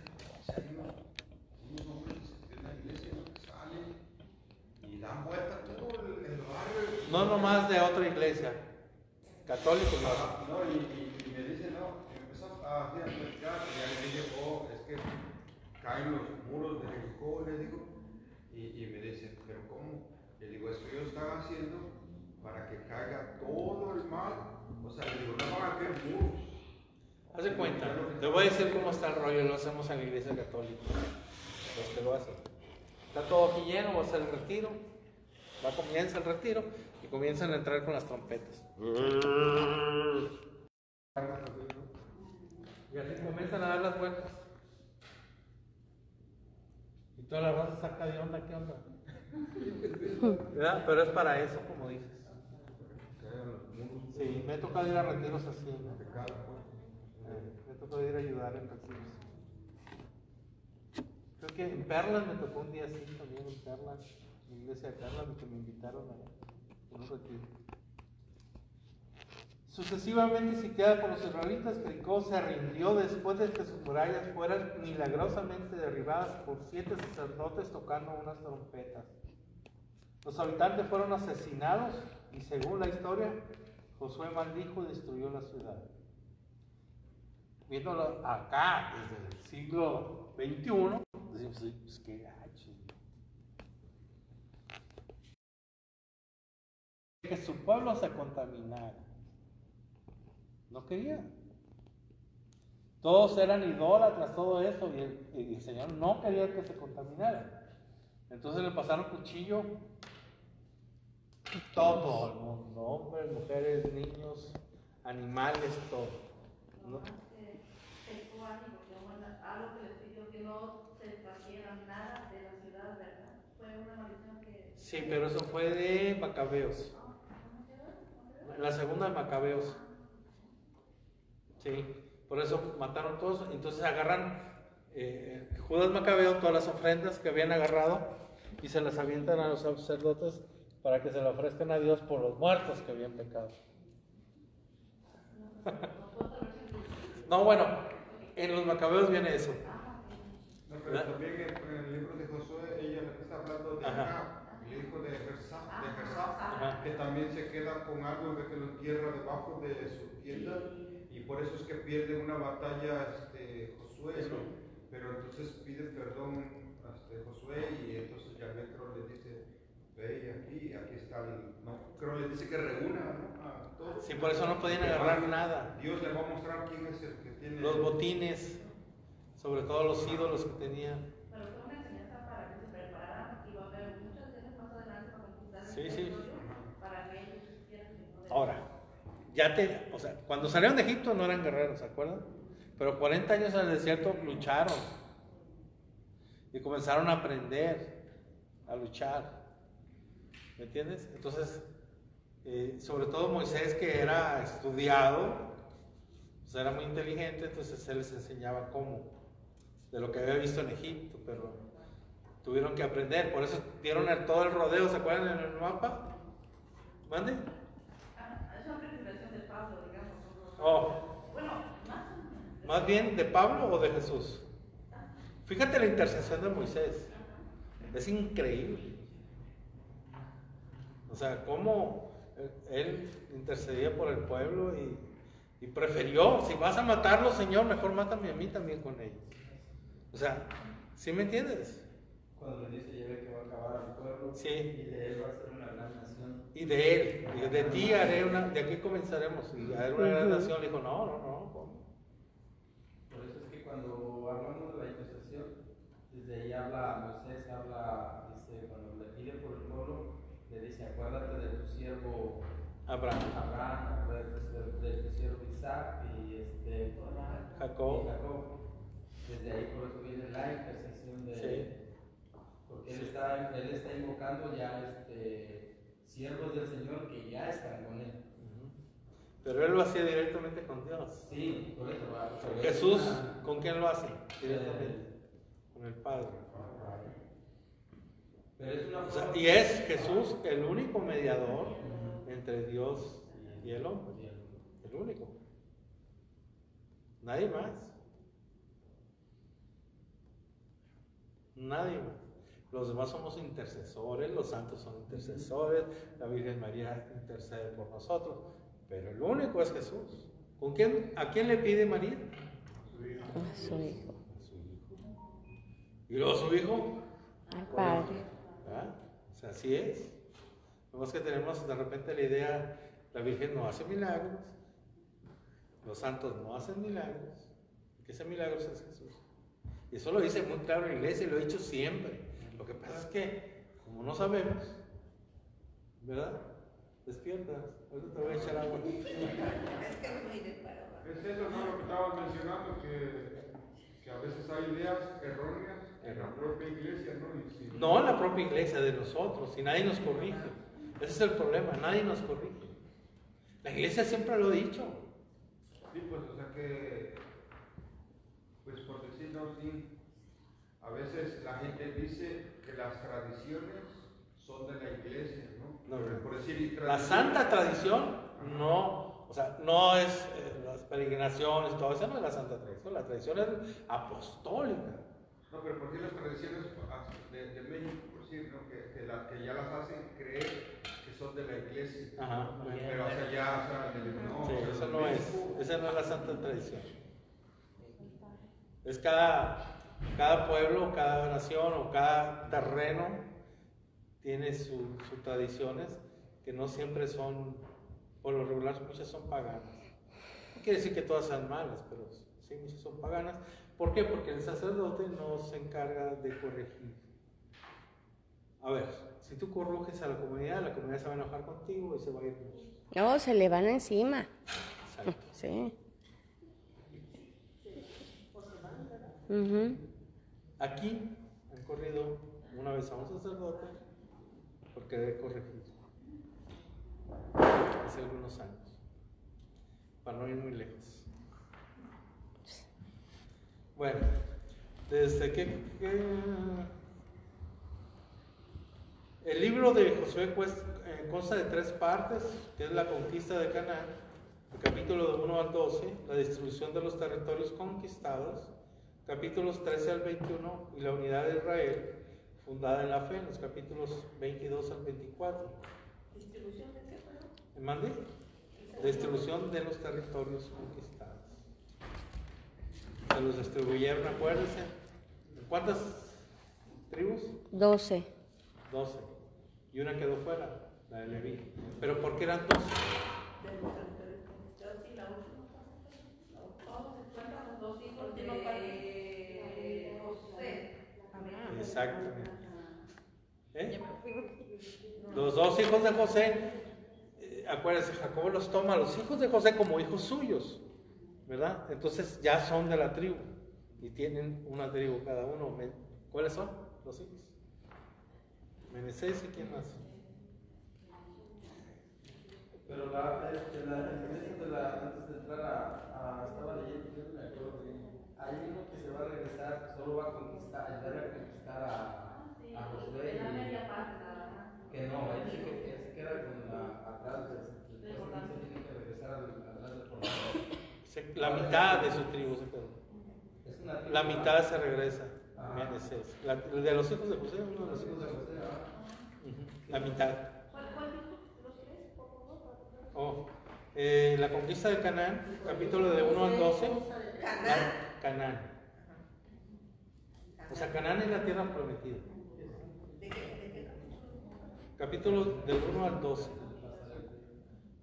hay unos hombres de la iglesia que salen y dan vuelta todo el barrio. No nomás de otra iglesia, católico. No, y me dice, no, y empezó a platicar, y ya le digo, es que caen los muros de Jericó, le digo, y me dice, pero ¿cómo? Le digo, es que ellos están haciendo para que caiga todo el mal, o sea, le digo, no van a caer muros. Haz de cuenta, te voy a decir cómo está el rollo, lo hacemos en la iglesia católica, los que lo hacen. Está todo aquí lleno, va a ser el retiro, comienza el retiro y comienzan a entrar con las trompetas. Y así comienzan a dar las vueltas. Y toda la raza saca de onda, ¿qué onda? ¿Verdad? Pero es para eso, como dices. Sí, me ha tocado ir a retiros así, ¿no? Me tocó ir a ayudar en retiros. Creo que en Perlas me tocó un día así también, en Perlas, en la iglesia de Perlas, que me invitaron a un retiro. Sucesivamente sitiada por los israelitas, Jericó se rindió después de que sus murallas fueran milagrosamente derribadas por 7 sacerdotes tocando unas trompetas. Los habitantes fueron asesinados y, según la historia, Josué maldijo y destruyó la ciudad. Viéndolo acá, desde el siglo XXI, decimos, pues qué gacho. Que su pueblo se contaminara. No quería. Todos eran idólatras, todo eso, y el Señor no quería que se contaminara. Entonces le pasaron cuchillo todo el mundo, hombres, mujeres, niños, animales, todo. ¿No? Algo que les pidió que no se trajeran nada de la ciudad, ¿verdad? Fue una maldición que... Sí, pero eso fue de Macabeos. La segunda de Macabeos. Sí, por eso mataron todos. Entonces agarran Judas Macabeo, todas las ofrendas que habían agarrado y se las avientan a los sacerdotes para que se le ofrezcan a Dios por los muertos que habían pecado. No, bueno, en los Macabeos viene eso. No, pero también en el libro de Josué, ella está hablando de Acab, el hijo de Gersam, que también se queda con algo de que lo entierra debajo de su tienda, y por eso es que pierde una batalla Josué, ¿no? Pero entonces pide perdón Josué, y entonces Yahvé creo le dice, ve aquí está creo le dice que reúna, ¿no? A todos. Sí, por eso no podían agarrar nada. Dios le va a mostrar quién es el que tiene los botines, sobre todo los ídolos que tenían. Pero fue una enseñanza para que se prepararan y va a haber muchas veces más adelante para conquistar el Sí. territorio, para que ellos supieran que no deben. Ahora, o sea, cuando salieron de Egipto no eran guerreros, ¿se acuerdan? Pero 40 años en el desierto lucharon y comenzaron a aprender a luchar. ¿Me entiendes? Entonces, sobre todo Moisés, que era estudiado, pues era muy inteligente, entonces él les enseñaba cómo, de lo que había visto en Egipto, pero tuvieron que aprender, por eso dieron todo el rodeo, ¿se acuerdan en el mapa? ¿Mande? Es una predicación de Pablo, digamos. Oh. Bueno, ¿Más bien de Pablo o de Jesús? Fíjate la intercesión de Moisés, es increíble. O sea, cómo él intercedía por el pueblo y prefirió, si vas a matarlos, Señor, mejor mátame a mí también con ellos. O sea, ¿sí me entiendes? Cuando le dice Yahvé que va a acabar al pueblo, Sí. Y de él va a ser una gran nación. Y de él, y de ti haré de aquí comenzaremos, y haré una gran nación. Le dijo, no, ¿cómo? Por eso es que cuando hablamos de la intercesión, desde ahí habla Moisés, habla siervo Abraham, Abraham, del siervo Isaac y Jacob. Desde ahí por eso viene la intercesión de Sí. porque él está invocando ya siervos del Señor que ya están con él. Pero él lo hacía directamente con Dios. Sí, por eso va. Jesús, ¿con quién lo hace? Directamente. Con el Padre. Pero es una O sea, forma- y es Jesús el único mediador entre Dios y el hombre. El único. Nadie más. Nadie más. Los demás somos intercesores, los santos son intercesores, la Virgen María intercede por nosotros, pero el único es Jesús. ¿A quién le pide María? A su hijo. A su hijo. ¿Y luego su hijo? Al Padre. ¿Ah? O sea, así es. Vemos que tenemos de repente la idea, la Virgen no hace milagros, los santos no hacen milagros, el que hace milagros es Jesús. Y eso lo dice muy claro la Iglesia y lo he dicho siempre. Lo que pasa es que, como no sabemos, ¿verdad? Despiertas, ahorita te voy a echar agua. Es eso, ¿no? Lo que estabas mencionando, que a veces hay ideas erróneas en la propia iglesia, ¿no? Y si- No la propia Iglesia de nosotros, y nadie nos corrige. Ese es el problema, nadie nos corrige. La Iglesia siempre lo ha dicho. Sí, pues, o sea que, pues por decirlo así, a veces la gente dice que las tradiciones son de la iglesia, ¿no? No, no. Por decir, La santa tradición no, o sea, no es las peregrinaciones, todo eso no es la santa tradición, la tradición es apostólica. No, pero ¿por qué las tradiciones de México, por decir, ¿no? que ya las hacen creer que son de la iglesia? Ajá. Pero o sea, ya, o sea, no, Sí, o sea, eso en no es, México- esa no es la santa tradición. Es cada pueblo, cada nación o cada terreno tiene sus tradiciones que no siempre son, por lo regular muchas son paganas. No quiere decir que todas sean malas, pero sí muchas son paganas. ¿Por qué? Porque el sacerdote no se encarga de corregir. A ver, si tú corriges a la comunidad se va a enojar contigo y se va a ir mucho. No, se le van encima. Exacto. Sí. Ujú. Aquí han corrido una vez a un sacerdote por querer corregir. Hace algunos años. Para no ir muy lejos. Bueno, desde que el libro de Josué consta de 3 partes, que es la conquista de Canaán, el capítulo de 1 al 12, la distribución de los territorios conquistados, capítulos 13 al 21, y la unidad de Israel, fundada en la fe, en los capítulos 22 al 24. ¿Distribución de qué, perdón? ¿Me mandé? Distribución de los territorios conquistados. Se los distribuyeron, acuérdense. ¿Cuántas tribus? 12. 12. Y una quedó fuera, la de Leví. ¿Pero por qué eran 12? De los territorios conquistados y la última parte. Todos se cuentan los 2 hijos de José. Exactamente. Los 2 hijos de José, acuérdense, Jacobo los toma a los hijos de José como hijos suyos, ¿verdad? Entonces ya son de la tribu y tienen una tribu cada uno. ¿Cuáles son los hijos? Menesés y quién más. Pero antes de entrar estaba leyendo, yo no me acuerdo bien. Hay uno que se va a regresar, solo va a conquistar, ayudar a conquistar a Josué. La media parte nada más. Que no, él se queda con atrás, después se tiene que regresar atrás del portón. La mitad de su tribu se quedó. Es una tribu. La mitad se regresa. Ah. Menesés. De los hijos de José, uno de los hijos de José. Ujú. La mitad. ¿Cuál dijo? ¿Los 3? Por favor. Oh, la conquista de Canaán, capítulo de 1 al 12. Canaán. O sea, Canaán es la tierra prometida. ¿De qué? Capítulo del 1 al 12.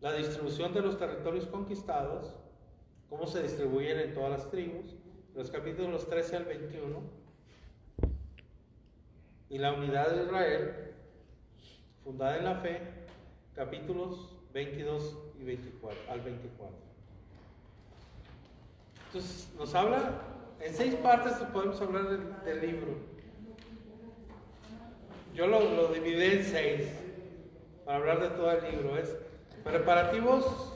La distribución de los territorios conquistados, cómo se distribuyen en todas las tribus, los capítulos 13 al 21. Y la unidad de Israel, fundada en la fe, capítulos 22 y 24, al 24. Entonces, nos habla, en 6 partes podemos hablar del libro. Yo lo dividí en 6 para hablar de todo el libro. Es preparativos,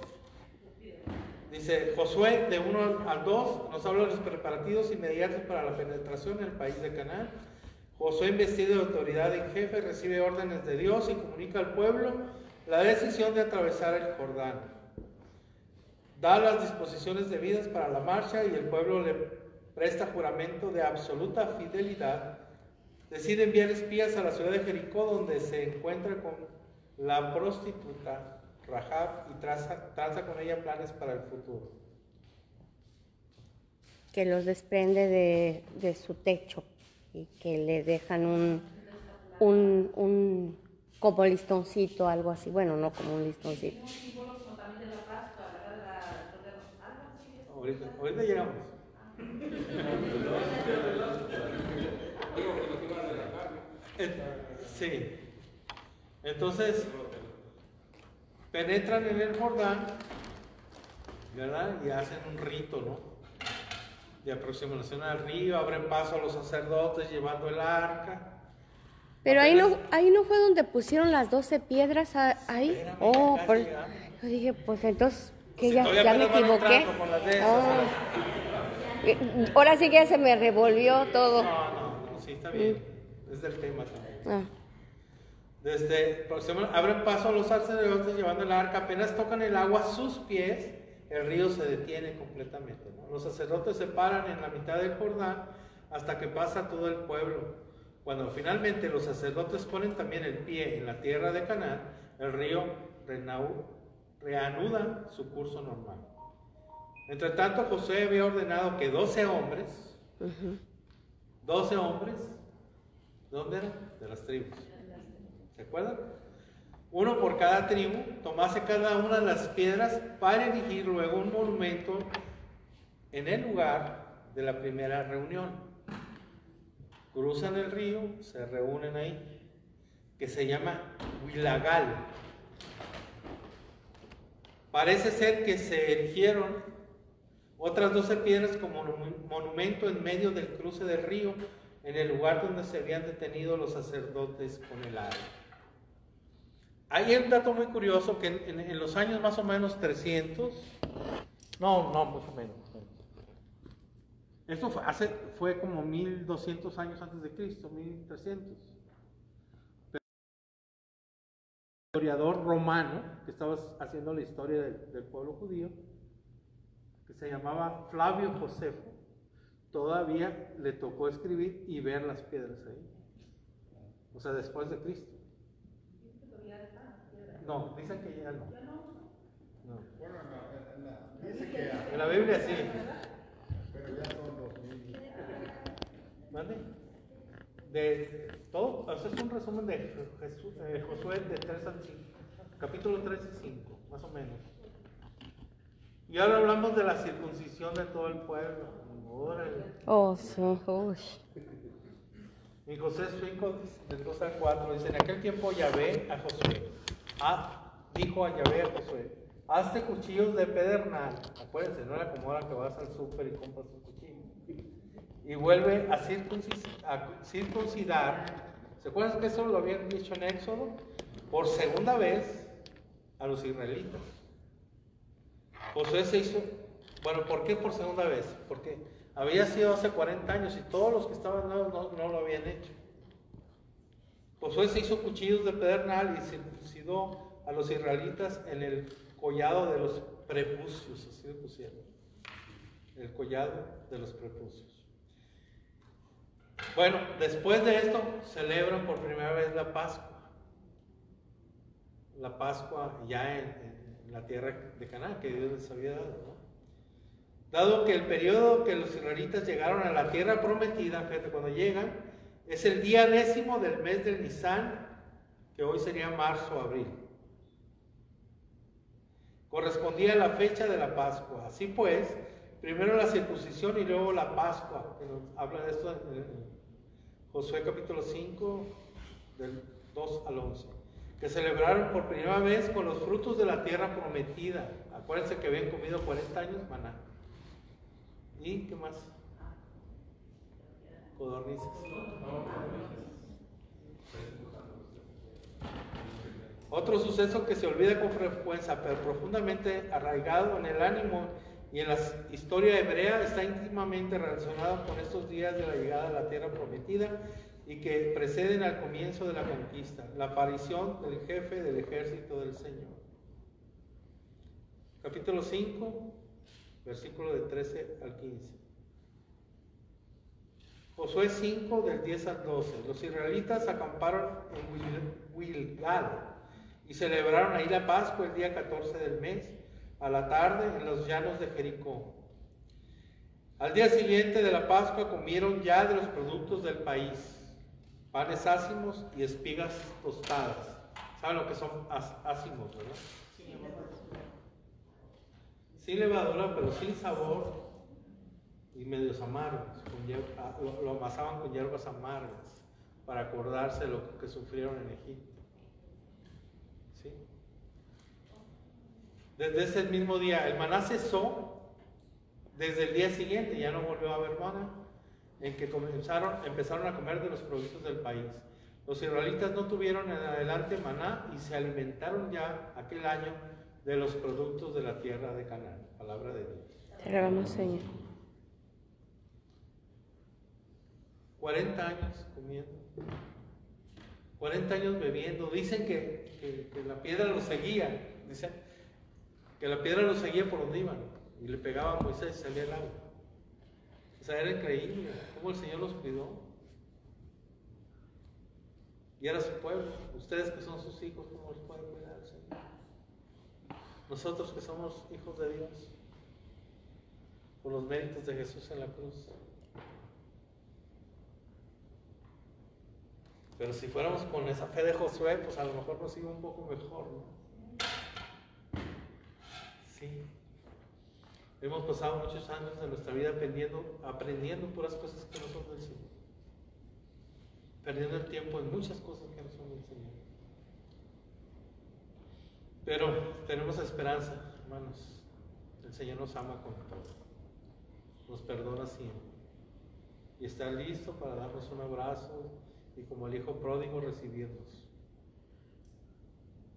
dice Josué de 1 al 2, nos habla de los preparativos inmediatos para la penetración en el país de Canaán. Josué, investido de autoridad en jefe, recibe órdenes de Dios y comunica al pueblo la decisión de atravesar el Jordán. Da las disposiciones debidas para la marcha y el pueblo le presta juramento de absoluta fidelidad. Decide enviar espías a la ciudad de Jericó, donde se encuentra con la prostituta Rahab y traza con ella planes para el futuro. Que los desprende de su techo y que le dejan un como listoncito, algo así. Bueno, no como un listoncito. Ahorita llegamos. Sí. Entonces, penetran en el Jordán, ¿verdad? Y hacen un rito, ¿no? De aproximación al río, abren paso a los sacerdotes llevando el arca. Pero ahí no fue donde pusieron las 12 piedras ahí. Espérame, Oh, casi por, llegamos. yo dije, pues entonces, que Si ya todavía me apenas van equivoqué. entrando con las de esas, Oh. Ahora sí que ya se me revolvió todo. No, sí está bien. Es del tema también. Ah. Abren paso a los sacerdotes llevando el arca, apenas tocan el agua a sus pies, el río se detiene completamente, ¿no? Los sacerdotes se paran en la mitad del Jordán hasta que pasa todo el pueblo. Cuando finalmente los sacerdotes ponen también el pie en la tierra de Canaán, el río reanuda su curso normal. Entre tanto, Josué había ordenado que 12 hombres, 12 hombres, ¿de dónde eran? De las tribus. ¿Se acuerdan? Uno por cada tribu, tomase cada una de las piedras para erigir luego un monumento en el lugar de la primera reunión. Cruzan el río, se reúnen ahí, que se llama Huilagal. Parece ser que se erigieron otras 12 piedras como monumento en medio del cruce del río, en el lugar donde se habían detenido los sacerdotes con el arca. Hay un dato muy curioso que en los años más o menos 300, no, mucho menos. Esto fue como 1200 años antes de Cristo, 1300. Pero el historiador romano, que estaba haciendo la historia del pueblo judío, que se llamaba Flavio Josefo, todavía le tocó escribir y ver las piedras ahí. O sea, después de Cristo. No, dicen que ya no. Bueno, dice que En la Biblia sí. pero ya son 2000. ¿Mande? De todo, o sea, es un resumen de Josué de 3 al 5, capítulo 3 y 5, más o menos. Y ahora hablamos de la circuncisión de todo el pueblo. Órale. Oh, sí. Uy. En Josué 5, del 2 al 4, dice: en aquel tiempo Yahvé a Josué, dijo a Yahvé a Josué: hazte cuchillos de pedernal. Acuérdense, no era como ahora que vas al súper y compras un cuchillo. Y vuelve a circuncidar. ¿Se acuerdan que eso lo habían dicho en Éxodo? Por segunda vez a los israelitas. Josué se hizo, bueno, ¿por qué por segunda vez? Porque había sido hace 40 años y todos los que estaban no lo habían hecho. Josué se hizo cuchillos de pedernal y circuncidó a los israelitas en el collado de los prepucios, así le pusieron. El collado de los prepucios. Bueno, después de esto celebran por primera vez la Pascua. La Pascua ya en la tierra de Canaán, que Dios les había dado, ¿no? Dado que el periodo que los israelitas llegaron a la tierra prometida, fíjate, cuando llegan, es el día 10º del mes del Nisán, que hoy sería marzo o abril. Correspondía a la fecha de la Pascua. Así pues, primero la circuncisión y luego la Pascua, que nos habla de esto en Josué capítulo 5, del 2 al 11. que celebraron por primera vez con los frutos de la tierra prometida. Acuérdense que habían comido 40 años maná. ¿Y qué más? Codornices. Otro suceso que se olvida con frecuencia, pero profundamente arraigado en el ánimo y en la historia hebrea, está íntimamente relacionado con estos días de la llegada a la tierra prometida y que preceden al comienzo de la conquista, la aparición del jefe del ejército del Señor. Capítulo 5, versículo de 13 al 15. Josué 5, del 10 al 12. Los israelitas acamparon en Gilgal y celebraron ahí la Pascua el día 14 del mes, a la tarde, en los llanos de Jericó. Al día siguiente de la Pascua comieron ya de los productos del país, panes ácimos y espigas tostadas. ¿Saben lo que son ácimos, verdad? Sin levadura, pero sin sabor y medios amargos. Lo amasaban con hierbas amargas para acordarse de lo que sufrieron en Egipto. ¿Sí? Desde ese mismo día, el maná cesó. Desde el día siguiente ya no volvió a haber maná, en que empezaron a comer de los productos del país. Los israelitas no tuvieron en adelante maná y se alimentaron ya aquel año de los productos de la tierra de Canaán. Palabra de Dios. Te alabamos, Señor. 40 años comiendo, 40 años bebiendo. Dicen que la piedra los seguía, dicen que la piedra los seguía por donde iban y le pegaba a Moisés y salía el agua. O sea, era increíble cómo el Señor los cuidó. Y era su pueblo. Ustedes que son sus hijos, ¿cómo los puede cuidar el Señor? Nosotros que somos hijos de Dios, por los méritos de Jesús en la cruz. Pero si fuéramos con esa fe de Josué, pues a lo mejor nos iba un poco mejor, ¿no? Sí. Hemos pasado muchos años de nuestra vida aprendiendo puras cosas que no son del Señor. Perdiendo el tiempo en muchas cosas que no son del Señor. Pero tenemos esperanza, hermanos. El Señor nos ama con todo. Nos perdona siempre. Y está listo para darnos un abrazo y como el hijo pródigo recibirnos.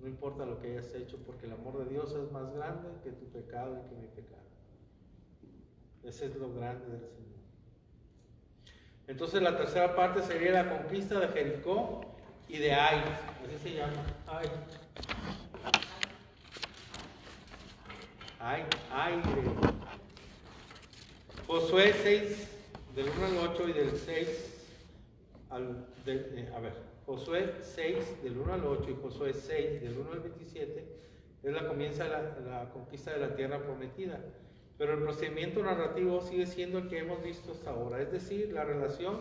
No importa lo que hayas hecho, porque el amor de Dios es más grande que tu pecado y que mi pecado. Ese es lo grande del Señor. Entonces la tercera parte sería la conquista de Jericó y de Ai. Así se llama. Ai. Josué 6, del 1 al 8 y del 6 Josué 6 del 1 al 8 y Josué 6 del 1 al 27 es la comienza la conquista de la tierra prometida, pero el procedimiento narrativo sigue siendo el que hemos visto hasta ahora, es decir, la relación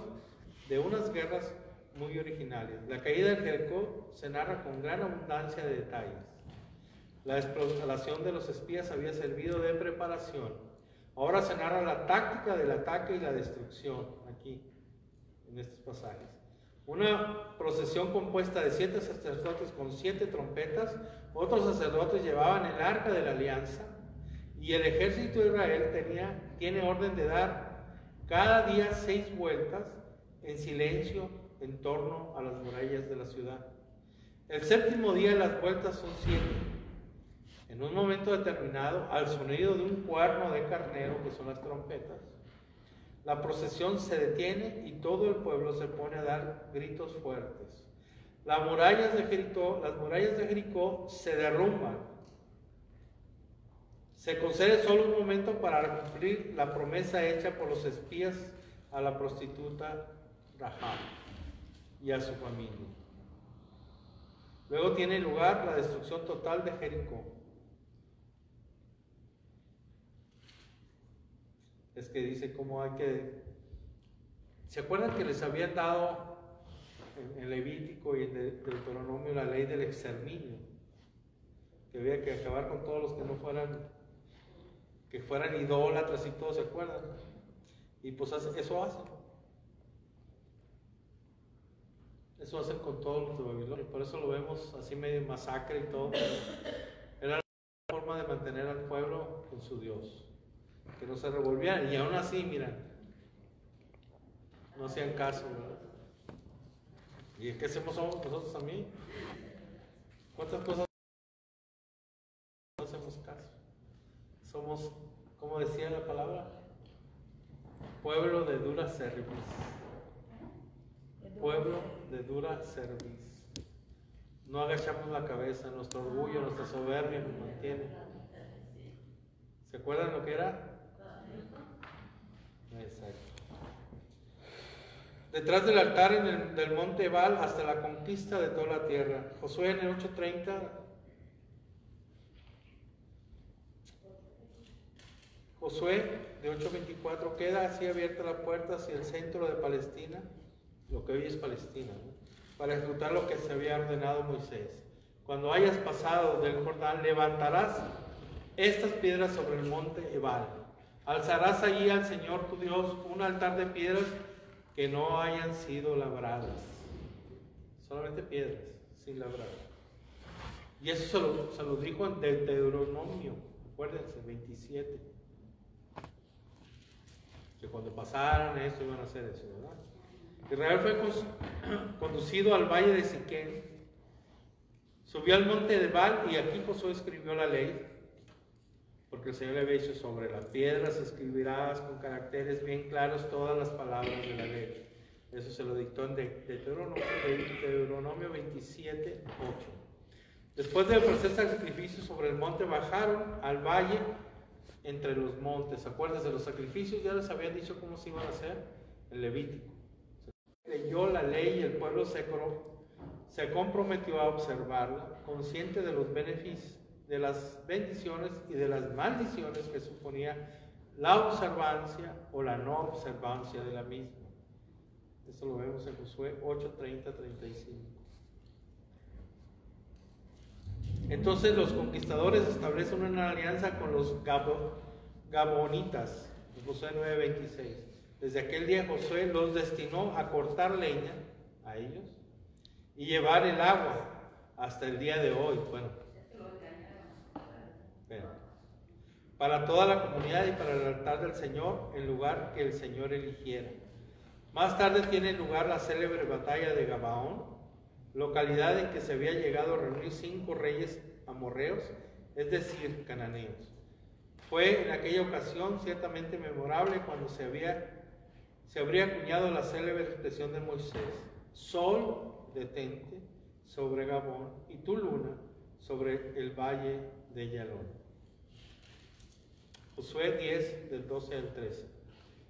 de unas guerras muy originales. La caída de Jericó se narra con gran abundancia de detalles. La exploración de los espías había servido de preparación. Ahora se narra la táctica del ataque y la destrucción aquí en estos pasajes. Una procesión compuesta de 7 sacerdotes con 7 trompetas. Otros sacerdotes llevaban el arca de la alianza y el ejército de Israel tiene orden de dar cada día 6 vueltas en silencio en torno a las murallas de la ciudad. El séptimo día las vueltas son 7. En un momento determinado, al sonido de un cuerno de carnero, que son las trompetas, la procesión se detiene y todo el pueblo se pone a dar gritos fuertes. Las murallas de Jericó se derrumban. Se concede solo un momento para cumplir la promesa hecha por los espías a la prostituta Rahab y a su familia. Luego tiene lugar la destrucción total de Jericó. Es que dice cómo hay que... ¿Se acuerdan que les habían dado en Levítico y en Deuteronomio la ley del exterminio? Que había que acabar con todos los que fueran idólatras y todo, ¿se acuerdan? Y pues eso hacen. Eso va a ser con todos los de Babilonia. Por eso lo vemos así medio masacre y todo. Era la forma de mantener al pueblo con su Dios. Que no se revolvieran. Y aún así, mira, no hacían caso, ¿verdad? ¿Y qué hacemos nosotros también? ¿Cuántas cosas no hacemos caso? Somos, como decía la palabra, pueblo de dura cerviz. Pueblo de dura cerviz. No agachamos la cabeza, nuestro orgullo, nuestra soberbia nos mantiene. ¿Se acuerdan lo que era? Exacto. Detrás del altar del monte Ebal hasta la conquista de toda la tierra. Josué en el 8:30. Josué de 8:24 queda así abierta la puerta hacia el centro de Palestina, lo que hoy es Palestina, ¿no? Para ejecutar lo que se había ordenado Moisés. Cuando hayas pasado del Jordán, levantarás estas piedras sobre el monte Ebal. Alzarás allí al Señor tu Dios un altar de piedras que no hayan sido labradas. Solamente piedras, sin labrar. Y eso se lo dijo en Deuteronomio, acuérdense, 27. Que cuando pasaran esto iban a hacer eso, ¿verdad? Israel fue conducido al valle de Siquén, subió al monte de Ebal y aquí Josué escribió la ley, porque el Señor le había dicho: sobre las piedras escribirás con caracteres bien claros todas las palabras de la ley. Eso se lo dictó en Deuteronomio 27:8. Después de ofrecer sacrificios sobre el monte, bajaron al valle entre los montes. Acuérdense, los sacrificios ya les habían dicho cómo se iban a hacer en Levítico. Leyó la ley y el pueblo se comprometió a observarla, consciente de los beneficios, de las bendiciones y de las maldiciones que suponía la observancia o la no observancia de la misma. Esto lo vemos en Josué 8:30-35. Entonces los conquistadores establecen una alianza con los Gabonitas, Josué 9:26. Desde aquel día Josué los destinó a cortar leña a ellos y llevar el agua hasta el día de hoy. Bueno, para toda la comunidad y para el altar del Señor, en lugar que el Señor eligiera. Más tarde tiene lugar la célebre batalla de Gabaón, localidad en que se había llegado a reunir 5 reyes amorreos, es decir, cananeos. Fue en aquella ocasión ciertamente memorable cuando se habría acuñado la célebre expresión de Moisés: Sol, detente sobre Gabón, y tu luna sobre el valle de Yalón. Josué 10, del 12 al 13.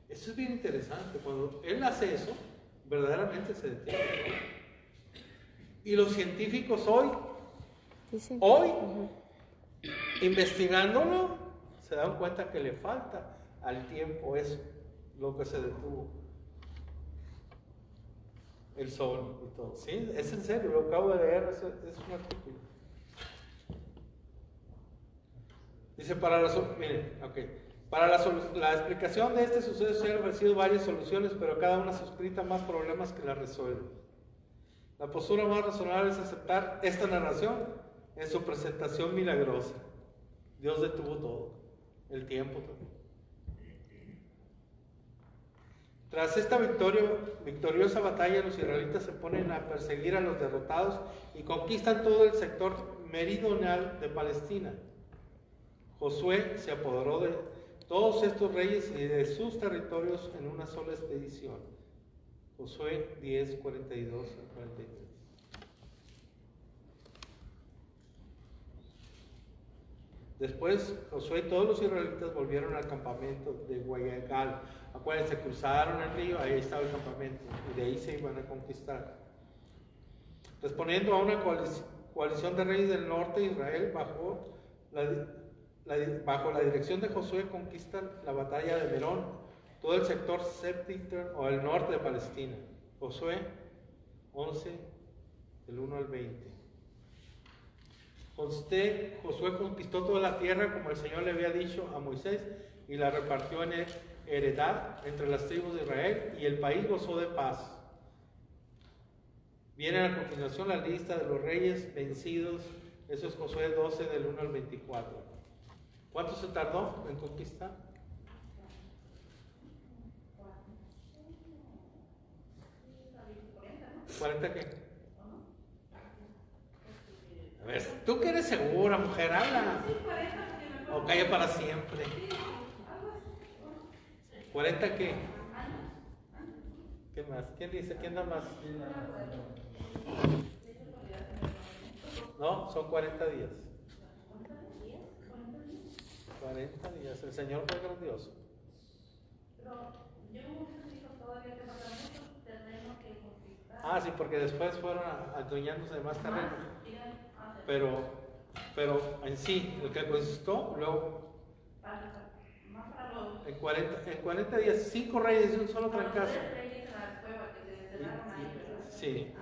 Esto es bien interesante. Cuando él hace eso, verdaderamente se detiene. Y los científicos hoy, investigándolo, se dan cuenta que le falta al tiempo eso, lo que se detuvo. El sol y todo. ¿Sí? Es en serio, lo acabo de leer, es un artículo. Dice, para la explicación de este suceso se han ofrecido varias soluciones, pero cada una suscita más problemas que la resuelven. La postura más razonable es aceptar esta narración en su presentación milagrosa. Dios detuvo todo, el tiempo también. Tras esta victoriosa batalla, los israelitas se ponen a perseguir a los derrotados y conquistan todo el sector meridional de Palestina. Josué se apoderó de todos estos reyes y de sus territorios en una sola expedición. Josué 10, 42 al 43. Después Josué y todos los israelitas volvieron al campamento de Guayagal. Acuérdense, cruzaron el río, ahí estaba el campamento, y de ahí se iban a conquistar. Respondiendo a una coalición de reyes del norte, Israel bajo la dirección de Josué conquista la batalla de Merón, todo el sector septentrional o el norte de Palestina. Josué 11, del 1 al 20. Josué conquistó toda la tierra como el Señor le había dicho a Moisés y la repartió en heredad entre las tribus de Israel, y el país gozó de paz. Viene a continuación la lista de los reyes vencidos. Eso es Josué 12 del 1 al 24. ¿Cuánto se tardó en conquistar? ¿40 qué? A ver, tú que eres segura, mujer, habla. O calla para siempre. ¿40 qué? ¿Qué más? ¿Quién dice? ¿Quién da más? No, son 40 días. 40 días. El Señor fue grandioso. Ah, sí, porque después fueron adueñándose de más terreno. Pero en sí, el que conquistó, luego en 40 días, 5 reyes de un solo trancazo. Sí.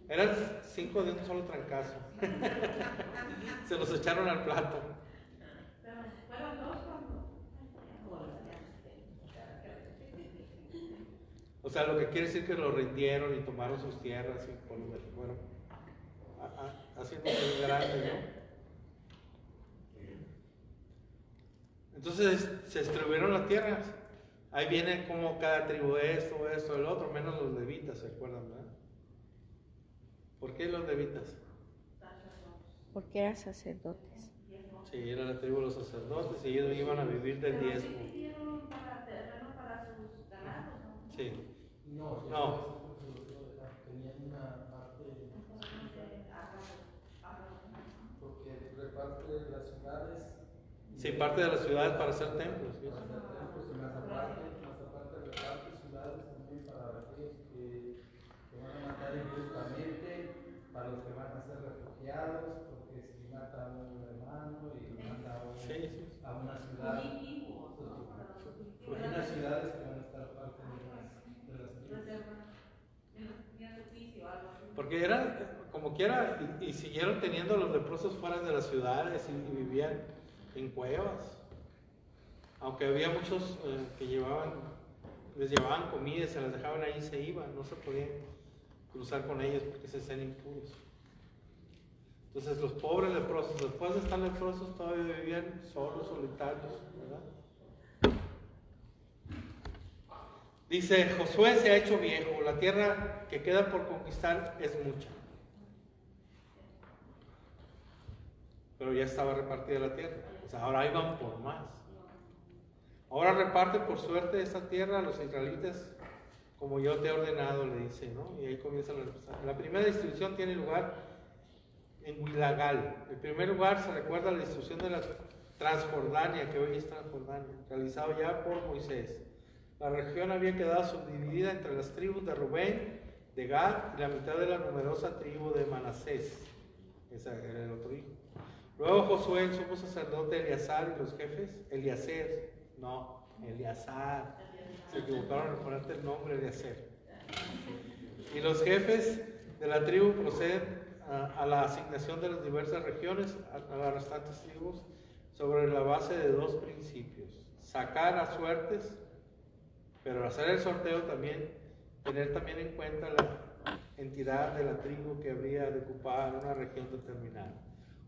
Eran 5 de un solo trancazo. Se los echaron al plato. O sea, lo que quiere decir que lo rindieron y tomaron sus tierras y fueron haciendo muy grande, ¿no? Entonces se distribuyeron las tierras. Ahí viene como cada tribu esto, el otro, menos los levitas, ¿se acuerdan, verdad? ¿Por qué los levitas? Porque eran sacerdotes. Sí, era la tribu de los sacerdotes y ellos iban a vivir del diezmo. Sí. No. Tenían una parte. Porque reparte de las ciudades. Sí, parte de las ciudades para hacer templos. ¿Sí? Para hacer templos y más aparte reparte ciudades también para aquellos que van a matar injustamente, para los que van a ser refugiados, porque si mata a un hermano y mata a una ciudad, hay unas ciudades que van a estar parte de las porque eran, como quiera, y siguieron teniendo a los leprosos fuera de las ciudades y vivían en cuevas. Aunque había muchos que les llevaban comida, se las dejaban ahí y se iban, no se podían cruzar con ellos porque se hacían impuros. Entonces los pobres leprosos, después de estar leprosos, todavía vivían solos, solitarios, ¿verdad? Dice, Josué se ha hecho viejo, la tierra que queda por conquistar es mucha. Pero ya estaba repartida la tierra, o sea, ahora iban por más. Ahora reparte por suerte esta tierra a los israelitas, como yo te he ordenado, le dice, ¿no? Y ahí comienza la primera distribución tiene lugar en Gilgal. En primer lugar se recuerda la distribución de la Transjordania, que hoy es Transjordania, realizado ya por Moisés. La región había quedado subdividida entre las tribus de Rubén, de Gad y la mitad de la numerosa tribu de Manasés. Ese era el otro hijo. Luego Josué, el sumo sacerdote Eleazar y los jefes, Eleazar, se equivocaron al ponerte el nombre Eleazar. Y los jefes de la tribu proceden a la asignación de las diversas regiones a las restantes tribus sobre la base de 2 principios: sacar a suertes, pero al hacer el sorteo también tener también en cuenta la entidad de la tribu que habría de ocupar una región determinada.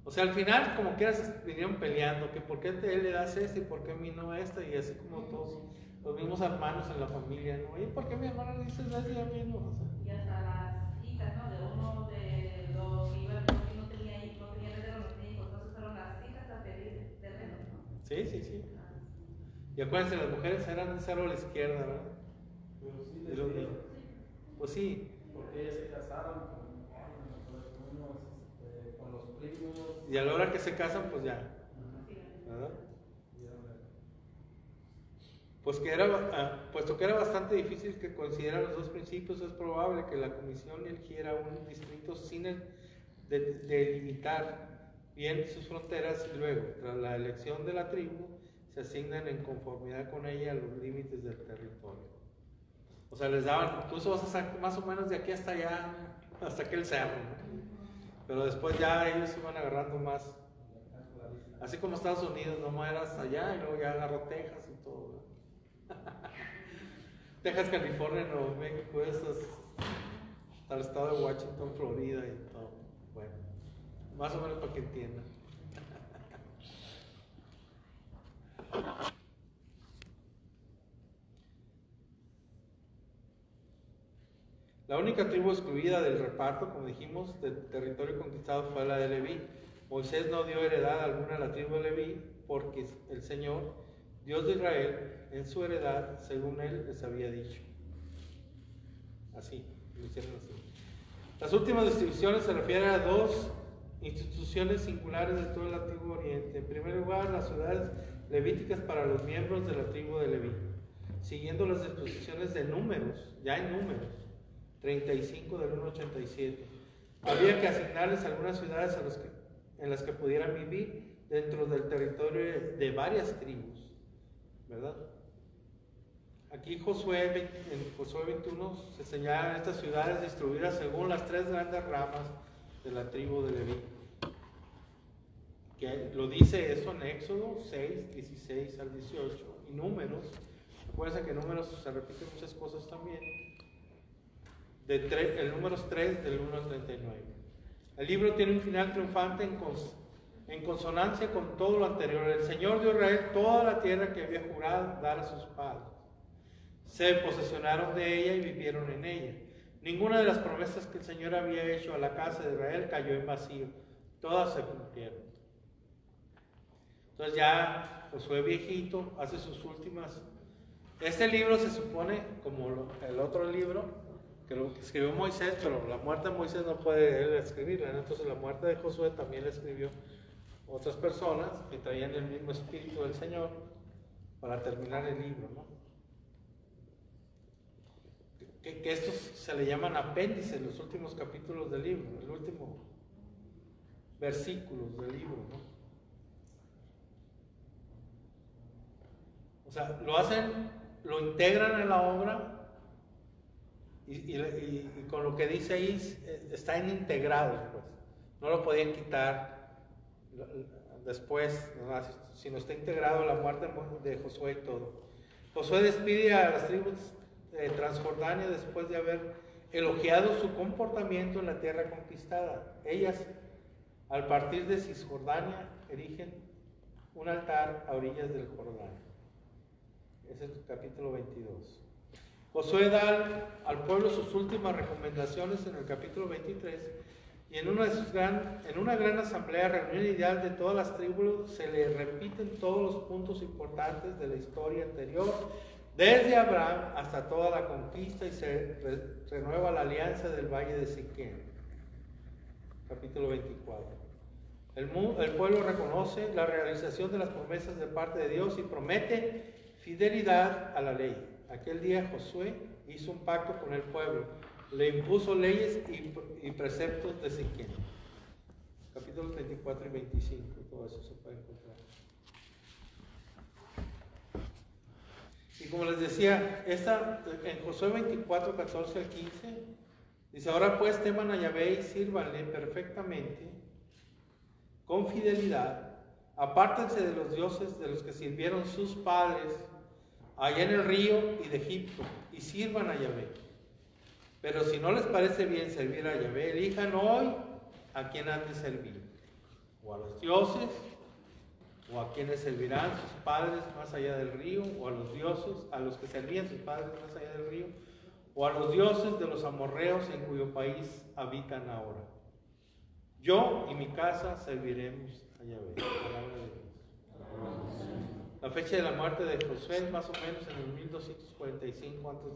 O sea, al final, como quieras, vinieron peleando, que por qué él le das este y por qué a mí no esta, y así como todos los mismos hermanos en la familia, ¿no? ¿Y por qué mi hermano le dices eso y a mí no? O sea, y hasta las hijas, ¿no? De uno de los que iban, porque no tenía terreno, no tenía hijos, entonces fueron las hijas a pedir terreno, ¿no? Sí. Y acuérdense, las mujeres eran de 0 a la izquierda, ¿verdad? Pero sí, De los niños. Pues sí. Porque ellas se casaron con los primos. Y a la hora que se casan, pues ya. ¿Verdad? Pues puesto que era bastante difícil que coincidieran los 2 principios, es probable que la comisión eligiera un distrito sin delimitar bien sus fronteras y luego, tras la elección de la tribu, se asignan en conformidad con ella los límites del territorio. O sea, les daban, tú vas a sacar más o menos de aquí hasta allá, hasta aquel cerro, ¿no? Pero después ya ellos iban agarrando más. Así como Estados Unidos, nomás era hasta allá y luego ya agarró Texas y todo, ¿no? Texas, California, Nuevo México, esas hasta el estado de Washington, Florida y todo. Bueno, más o menos para que entiendan. La única tribu excluida del reparto, como dijimos, del territorio conquistado fue la de Leví. Moisés no dio heredad alguna a la tribu de Leví porque el Señor, Dios de Israel, en su heredad, según él les había dicho. Así, lo hicieron así. Las últimas distribuciones se refieren a dos instituciones singulares de todo el Antiguo Oriente. En primer lugar, las ciudades levíticas para los miembros de la tribu de Leví, siguiendo las disposiciones de Números, ya en Números 35 del 1 al 87. Había que asignarles algunas ciudades en las que pudieran vivir dentro del territorio de varias tribus, ¿verdad? Aquí en Josué 21 se señalan estas ciudades distribuidas según las tres grandes ramas de la tribu de Leví. Que lo dice eso en Éxodo 6, 16 al 18 y Números. Acuérdense que en Números se repiten muchas cosas también. El Números 3 del 1 al 39. El libro tiene un final triunfante en consonancia con todo lo anterior. El Señor dio a Israel toda la tierra que había jurado dar a sus padres. Se posesionaron de ella y vivieron en ella. Ninguna de las promesas que el Señor había hecho a la casa de Israel cayó en vacío. Todas se cumplieron. Entonces ya Josué viejito hace sus últimas. Este libro se supone, como el otro libro, que lo escribió Moisés, pero la muerte de Moisés no puede él escribirla, ¿no? Entonces la muerte de Josué también la escribió otras personas que traían el mismo espíritu del Señor para terminar el libro, ¿no? Que estos se le llaman apéndices, los últimos capítulos del libro, el último versículos del libro, ¿no? O sea, lo integran en la obra y con lo que dice ahí están integrados, pues. No lo podían quitar después, ¿no? Sino está integrado en la muerte de Josué y todo. Josué despide a las tribus de Transjordania después de haber elogiado su comportamiento en la tierra conquistada. Ellas, al partir de Cisjordania, erigen un altar a orillas del Jordán. Ese es el capítulo 22. Josué da al pueblo sus últimas recomendaciones en el capítulo 23 y en una gran asamblea, reunión ideal de todas las tribus, se le repiten todos los puntos importantes de la historia anterior, desde Abraham hasta toda la conquista, y se renueva la alianza del valle de Siquem. Capítulo 24. El pueblo reconoce la realización de las promesas de parte de Dios y promete fidelidad a la ley. Aquel día Josué hizo un pacto con el pueblo, le impuso leyes y preceptos de Siquem. Capítulos 24 y 25, todo eso se puede encontrar. Y como les decía, en Josué 24, 14 al 15, dice: ahora pues teman a Yahvé y sírvanle perfectamente, con fidelidad, apártense de los dioses de los que sirvieron sus padres allá en el río y de Egipto, y sirvan a Yahvé. Pero si no les parece bien servir a Yahvé, elijan hoy a quien han de servir, o a los dioses, o a quienes servirán sus padres más allá del río, o a los dioses, a los que servían sus padres más allá del río, o a los dioses de los amorreos en cuyo país habitan ahora. Yo y mi casa serviremos a Yahvé. Palabra de Dios. La fecha de la muerte de Josué es más o menos en el 1245 a.C.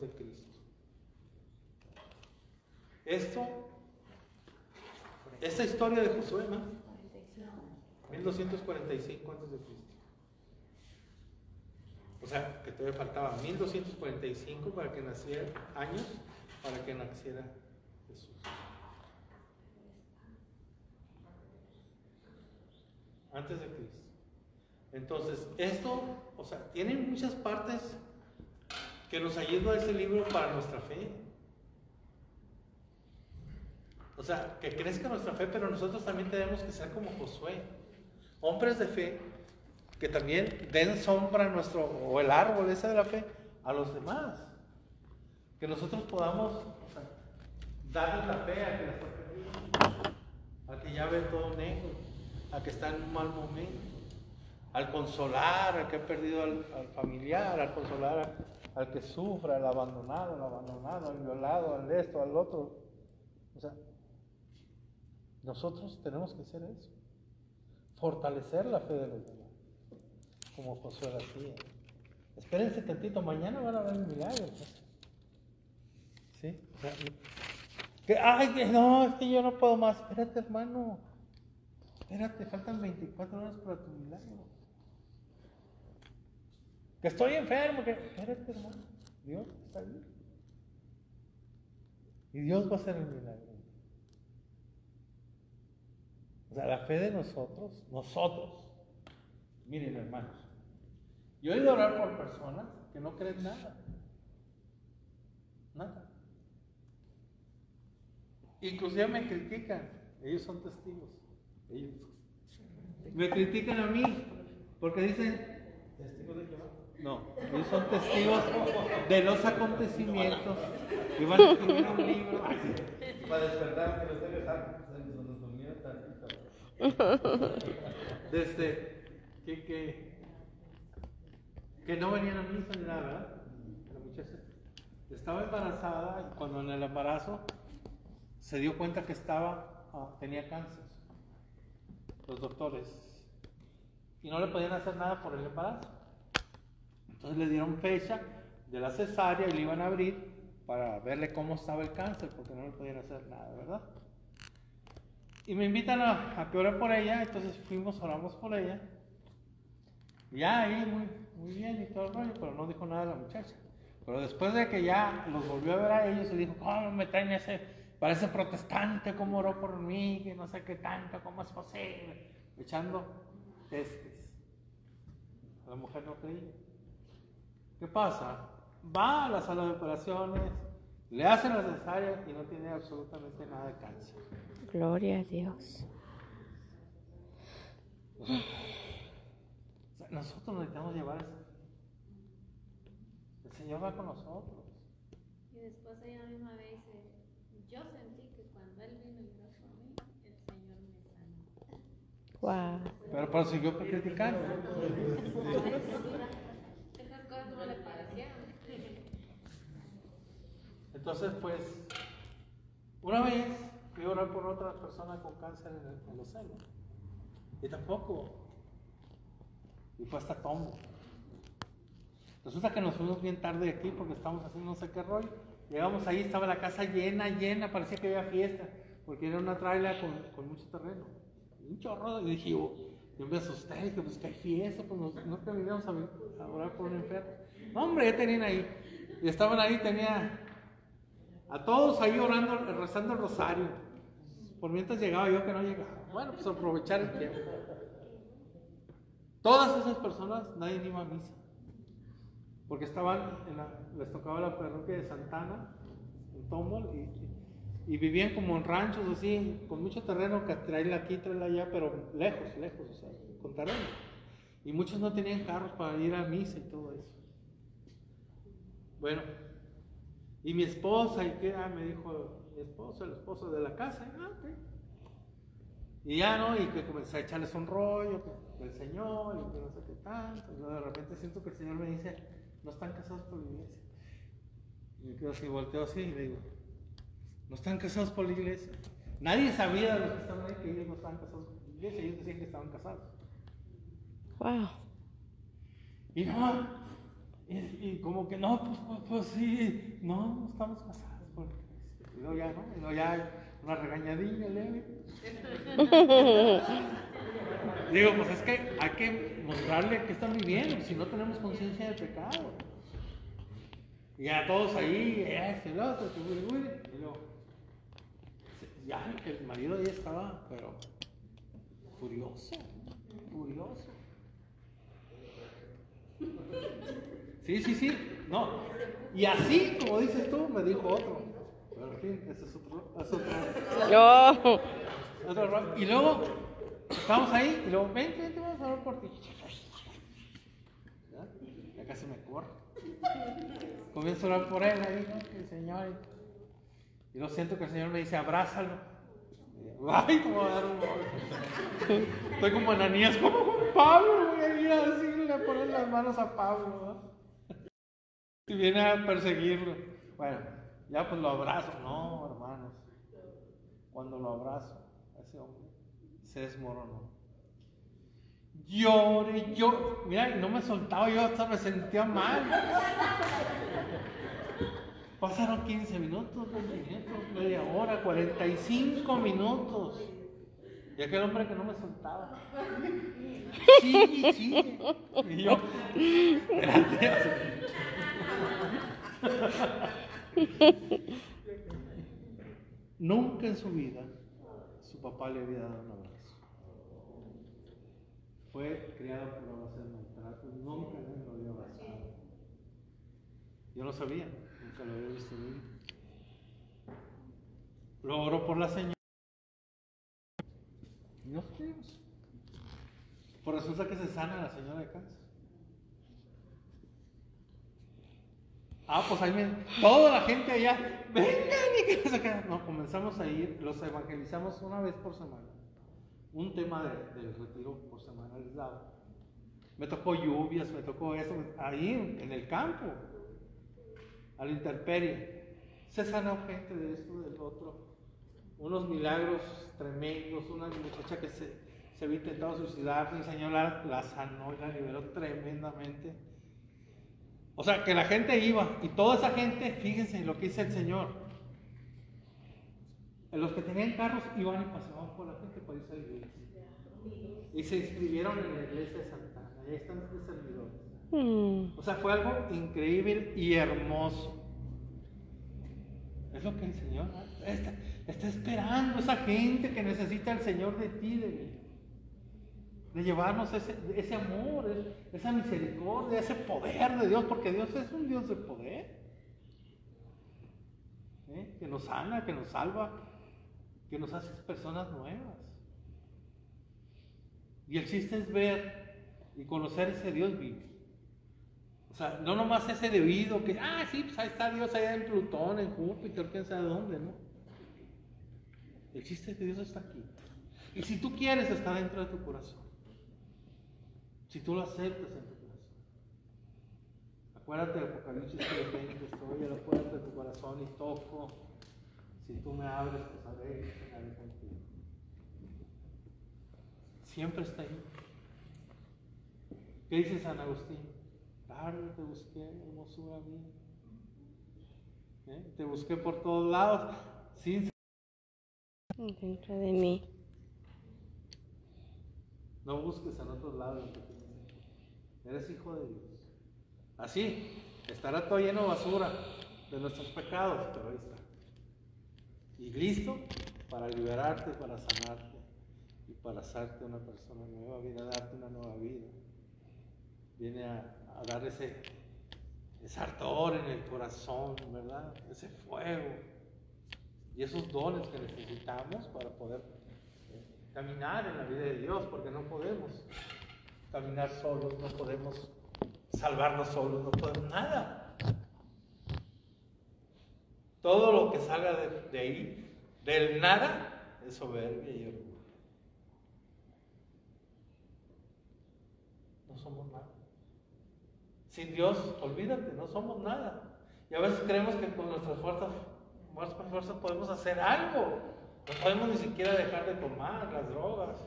Esta historia de Josué, ¿no? 1245 a.C. O sea, que todavía faltaba 1245 para que naciera, años para que naciera Jesús. Antes de Cristo. Entonces, esto, o sea, tiene muchas partes que nos ayudan a ese libro para nuestra fe. O sea, que crezca nuestra fe, pero nosotros también tenemos que ser como Josué, hombres de fe, que también den sombra a o el árbol ese de la fe, a los demás. Que nosotros podamos, o sea, darle la fe a que la está perdiendo, al que ya ve todo negro, al que está en un mal momento, al consolar al que ha perdido al familiar, al consolar al que sufre, al abandonado, al violado, al esto, al otro. O sea, nosotros tenemos que hacer eso, fortalecer la fe de los demás, como Josué lo hacía. Espérense tantito, mañana van a ver milagros, ¿no? ¿Sí? O sea, que no, es que yo no puedo más. Espérate, hermano. Espérate, faltan 24 horas para tu milagro. Que estoy enfermo, que... Espérate, hermano. Dios está bien. Y Dios va a hacer el milagro. O sea, la fe de nosotros. Miren, hermanos. Yo he ido a orar por personas que no creen nada. Nada. Inclusive me critican. Ellos son testigos. Ellos me critican a mí porque dicen, ¿testigos de Jehová? No, ellos son testigos de los acontecimientos y van a escribir un libro. Para despertar, que lo esté dejando, se nos durmió tantito. Desde que no venían a misa ni nada, ¿verdad? La muchacha estaba embarazada y cuando en el embarazo se dio cuenta que tenía cáncer, los doctores, y no le podían hacer nada por el embarazo. Entonces le dieron fecha de la cesárea y le iban a abrir para verle cómo estaba el cáncer, porque no le podían hacer nada, ¿verdad? Y me invitan a que ore por ella, entonces oramos por ella. Y ya ahí muy bien y todo el rollo, pero no dijo nada la muchacha. Pero después de que ya los volvió a ver a ellos, se dijo, ¿cómo me traen parece protestante, cómo oró por mí, que no sé qué tanto, cómo es posible? Echando pestes. La mujer no creía. ¿Qué pasa? Va a la sala de operaciones, le hacen la cesárea y no tiene absolutamente nada de cáncer. Gloria a Dios. O sea, nosotros necesitamos llevar eso. El Señor va con nosotros. Y después ella misma me dice, yo sentí que cuando Él vino y oró por mí, el Señor me sanó. Wow. Pero siguió criticando. Esas cosas no le parecieron. Entonces, pues, una vez fui a orar por otra persona con cáncer en los senos. Y tampoco. Y fue hasta Tomo. Resulta que nos fuimos bien tarde de aquí porque estábamos haciendo no sé qué rollo. Llegamos ahí, estaba la casa llena, parecía que había fiesta, porque era una traila con mucho terreno. Un chorro, y dije yo me asusté, dije, pues que hay fiesta, pues no terminamos a orar por un enfermo. No, hombre, ya tenían ahí. Y estaban ahí, tenía a todos ahí orando, rezando el rosario. Por mientras llegaba yo que no llegaba. Bueno, pues aprovechar el tiempo. Todas esas personas, nadie iba a misa. Porque estaban, les tocaba la parroquia de Santana, en Tombol, y vivían como en ranchos así, con mucho terreno, que traerla aquí, traerla allá, pero lejos, o sea, con terreno. Y muchos no tenían carros para ir a misa y todo eso. Bueno, y mi esposa, me dijo mi esposo, el esposo de la casa, ok. Y ya no, y que comencé a echarles un rollo del Señor, y que no sé qué tanto. Y luego de repente siento que el Señor me dice, no están casados por la iglesia. Y me quedo así, volteo así y le digo, no están casados por la iglesia. Nadie sabía de los que estaban ahí que ellos no estaban casados por la iglesia, ellos decían que estaban casados. Wow. Y no, y como que no, pues sí, no estamos casados por la iglesia. Y luego ya, ¿no? Y luego ya una regañadilla leve. Digo, pues es que hay que mostrarle que están viviendo, si no tenemos conciencia de pecado. Y ya todos ahí, el otro, y luego, ya el marido ya estaba, pero furioso. Sí, no. Y así, como dices tú, me dijo otro. Pero en fin, ese es otro. No. Otro rock. Y luego, estamos ahí, y luego, vente, vamos a orar por ti. Ya casi me corre. Comienzo a orar por él, ahí, ¿no? El Señor. Y lo siento que el Señor me dice, abrázalo. Ay, ¿cómo voy a dar un beso? Estoy como Ananías, como con Pablo, voy a ir a decirle, a poner las manos a Pablo, ¿no? Y viene a perseguirlo. Bueno, ya pues lo abrazo. No, hermanos. Cuando lo abrazo, a ese hombre se desmoronó. Llore, yo. Mira, no me soltaba, yo hasta me sentía mal. Pasaron 15 minutos, 20 minutos, media hora, 45 minutos. Y aquel hombre que no me soltaba. Sigue, sigue. Y yo, gracias. Nunca en su vida su papá le había dado un abrazo. Fue criado por la base de maltrato, nunca lo había abrazado. Yo no sabía, nunca lo había visto bien. Lo oró por la señora. Y nos fuimos. Pues resulta que se sana la señora de cáncer. Pues ahí toda la gente allá, vengan y que se quedan. No, comenzamos a ir, los evangelizamos una vez por semana. Un tema del retiro por semana les daba. Me tocó lluvias, me tocó eso, ahí en el campo, a la intemperie. Se sanó gente de esto, del otro. Unos milagros tremendos, una muchacha que se había intentado suicidar, el Señor la sanó y la liberó tremendamente. O sea, que la gente iba, y toda esa gente, fíjense lo que dice el Señor. Los que tenían carros iban y pasaban por la gente para irse a la iglesia. Y se inscribieron en la iglesia de Santana. Ahí están los servidores. O sea, fue algo increíble y hermoso. Es lo que el Señor está esperando, esa gente que necesita al Señor de ti, de mí. De llevarnos ese amor, esa misericordia, ese poder de Dios, porque Dios es un Dios de poder, que nos sana, que nos salva, que nos hace personas nuevas. Y el chiste es ver y conocer ese Dios vivo. O sea, no nomás ese de oído, que, sí, pues ahí está Dios allá en Plutón, en Júpiter, quién sabe dónde, ¿no? El chiste es que Dios está aquí. Y si tú quieres, está dentro de tu corazón. Si tú lo aceptas en tu corazón. Acuérdate de Apocalipsis 3:20, estoy a la puerta de tu corazón y toco. Si tú me abres, pues haré contigo. Siempre está ahí. ¿Qué dice San Agustín? Tarde te busqué, hermosura mía. Te busqué por todos lados, sin dentro de mí. No busques en otros lados. Eres hijo de Dios. Así, estará todo lleno de basura de nuestros pecados, pero ahí está. Y listo para liberarte, para sanarte y para hacerte una persona nueva. Viene a darte una nueva vida. Viene a dar ese ardor en el corazón, ¿verdad? Ese fuego. Y esos dones que necesitamos para poder caminar en la vida de Dios, porque no podemos caminar solos, no podemos salvarnos solos, no podemos nada. Todo lo que salga de ahí, del nada, es soberbia y orgullo. No somos nada. Sin Dios, olvídate, no somos nada. Y a veces creemos que con nuestras fuerzas podemos hacer algo. No podemos ni siquiera dejar de tomar las drogas,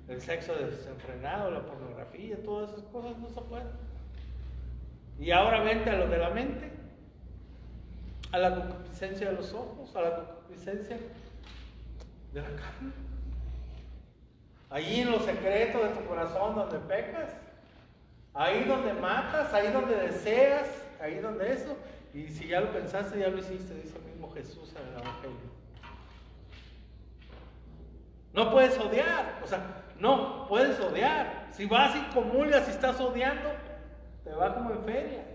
el sexo desenfrenado, la pornografía, todas esas cosas no se pueden. Y ahora vente a lo de la mente, a la concupiscencia de los ojos, a la concupiscencia de la carne. Allí en lo secreto de tu corazón donde pecas, ahí donde matas, ahí donde deseas, ahí donde eso. Y si ya lo pensaste, ya lo hiciste, dice el mismo Jesús en el Evangelio. No puedes odiar, o sea, no puedes odiar. Si vas y comulgas y estás odiando, te va como en feria.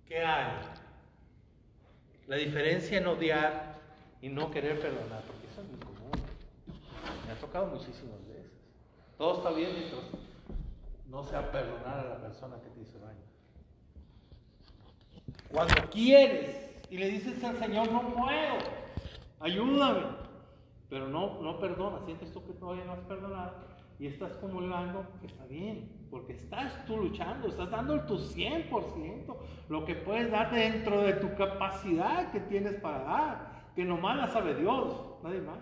¿Qué hay? La diferencia en odiar y no querer perdonar, porque eso es muy común. Me ha tocado muchísimas veces. Todo está bien mientras no sea perdonar a la persona que te hizo daño. Cuando quieres y le dices al Señor, no puedo, ayúdame, pero no perdona, sientes tú que todavía no has perdonado y estás comulgando, está bien, porque estás tú luchando, estás dando tu 100%, lo que puedes dar dentro de tu capacidad que tienes para dar, que nomás la sabe Dios, nadie más,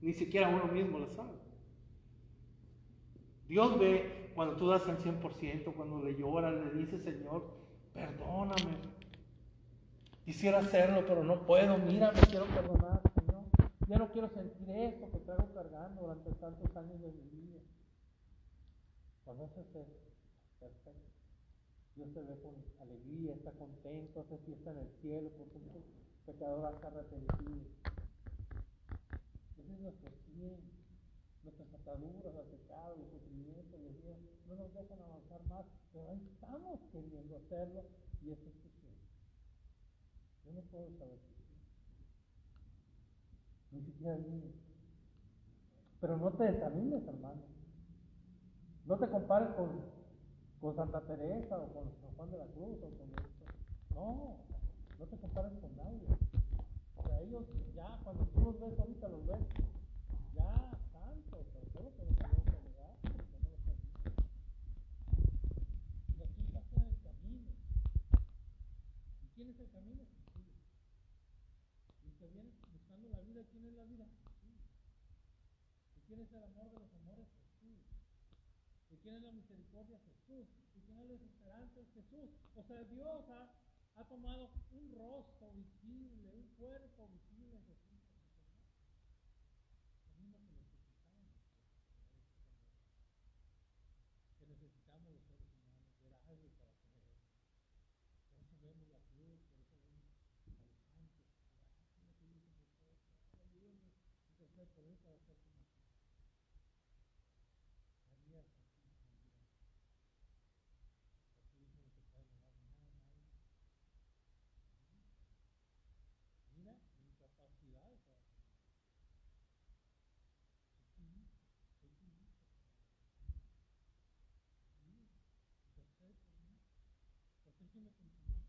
ni siquiera uno mismo la sabe. Dios ve cuando tú das el 100%, cuando le lloras, le dices, Señor, perdóname. Quisiera hacerlo, pero no puedo. Mira, me quiero perdonar, Señor. Ya no quiero sentir esto que traigo cargando durante tantos años de mi vida. Cuando haces eso, perfecto. Dios te ve con alegría, está contento, hace fiesta en el cielo, porque un pecador está arrepentido. Ese es nuestro bien. Nuestras ataduras al pecado, los sufrimientos, los días, no nos dejan avanzar más, pero ahí estamos queriendo hacerlo y eso es suficiente. Yo no puedo saber si ni siquiera el mío. Pero no te desanimes, hermano. No te compares con Santa Teresa o con San Juan de la Cruz o con esto. No te compares con nadie. O sea, ellos ya, cuando tú los ves ahorita, los ves ya santos, pero solo que no tenemos que llegar, porque no lo estás viendo. Y aquí estás en el camino. ¿Y quién es el camino? Jesús. Y el que viene buscando la vida, ¿quién es la vida? Jesús. ¿Y quién es el amor de los amores? Jesús. ¿Y quién es la misericordia? Jesús. ¿Y quién es la esperanza? Jesús. O sea, Dios ha tomado un rostro visible, un cuerpo visible en Jesús. Que necesitamos los seres humanos, ver algo para creer. Por eso vemos la cruz, por eso vemos a los santos. Ayúdame, interceder por él para hacer como tú. María Santísima Virgen. Por tu hijo no se puede negar nada a nadie. Mira mi incapacidad para hacer. Soy tu hijo. Intercede por mí. Protégeme con tu mano.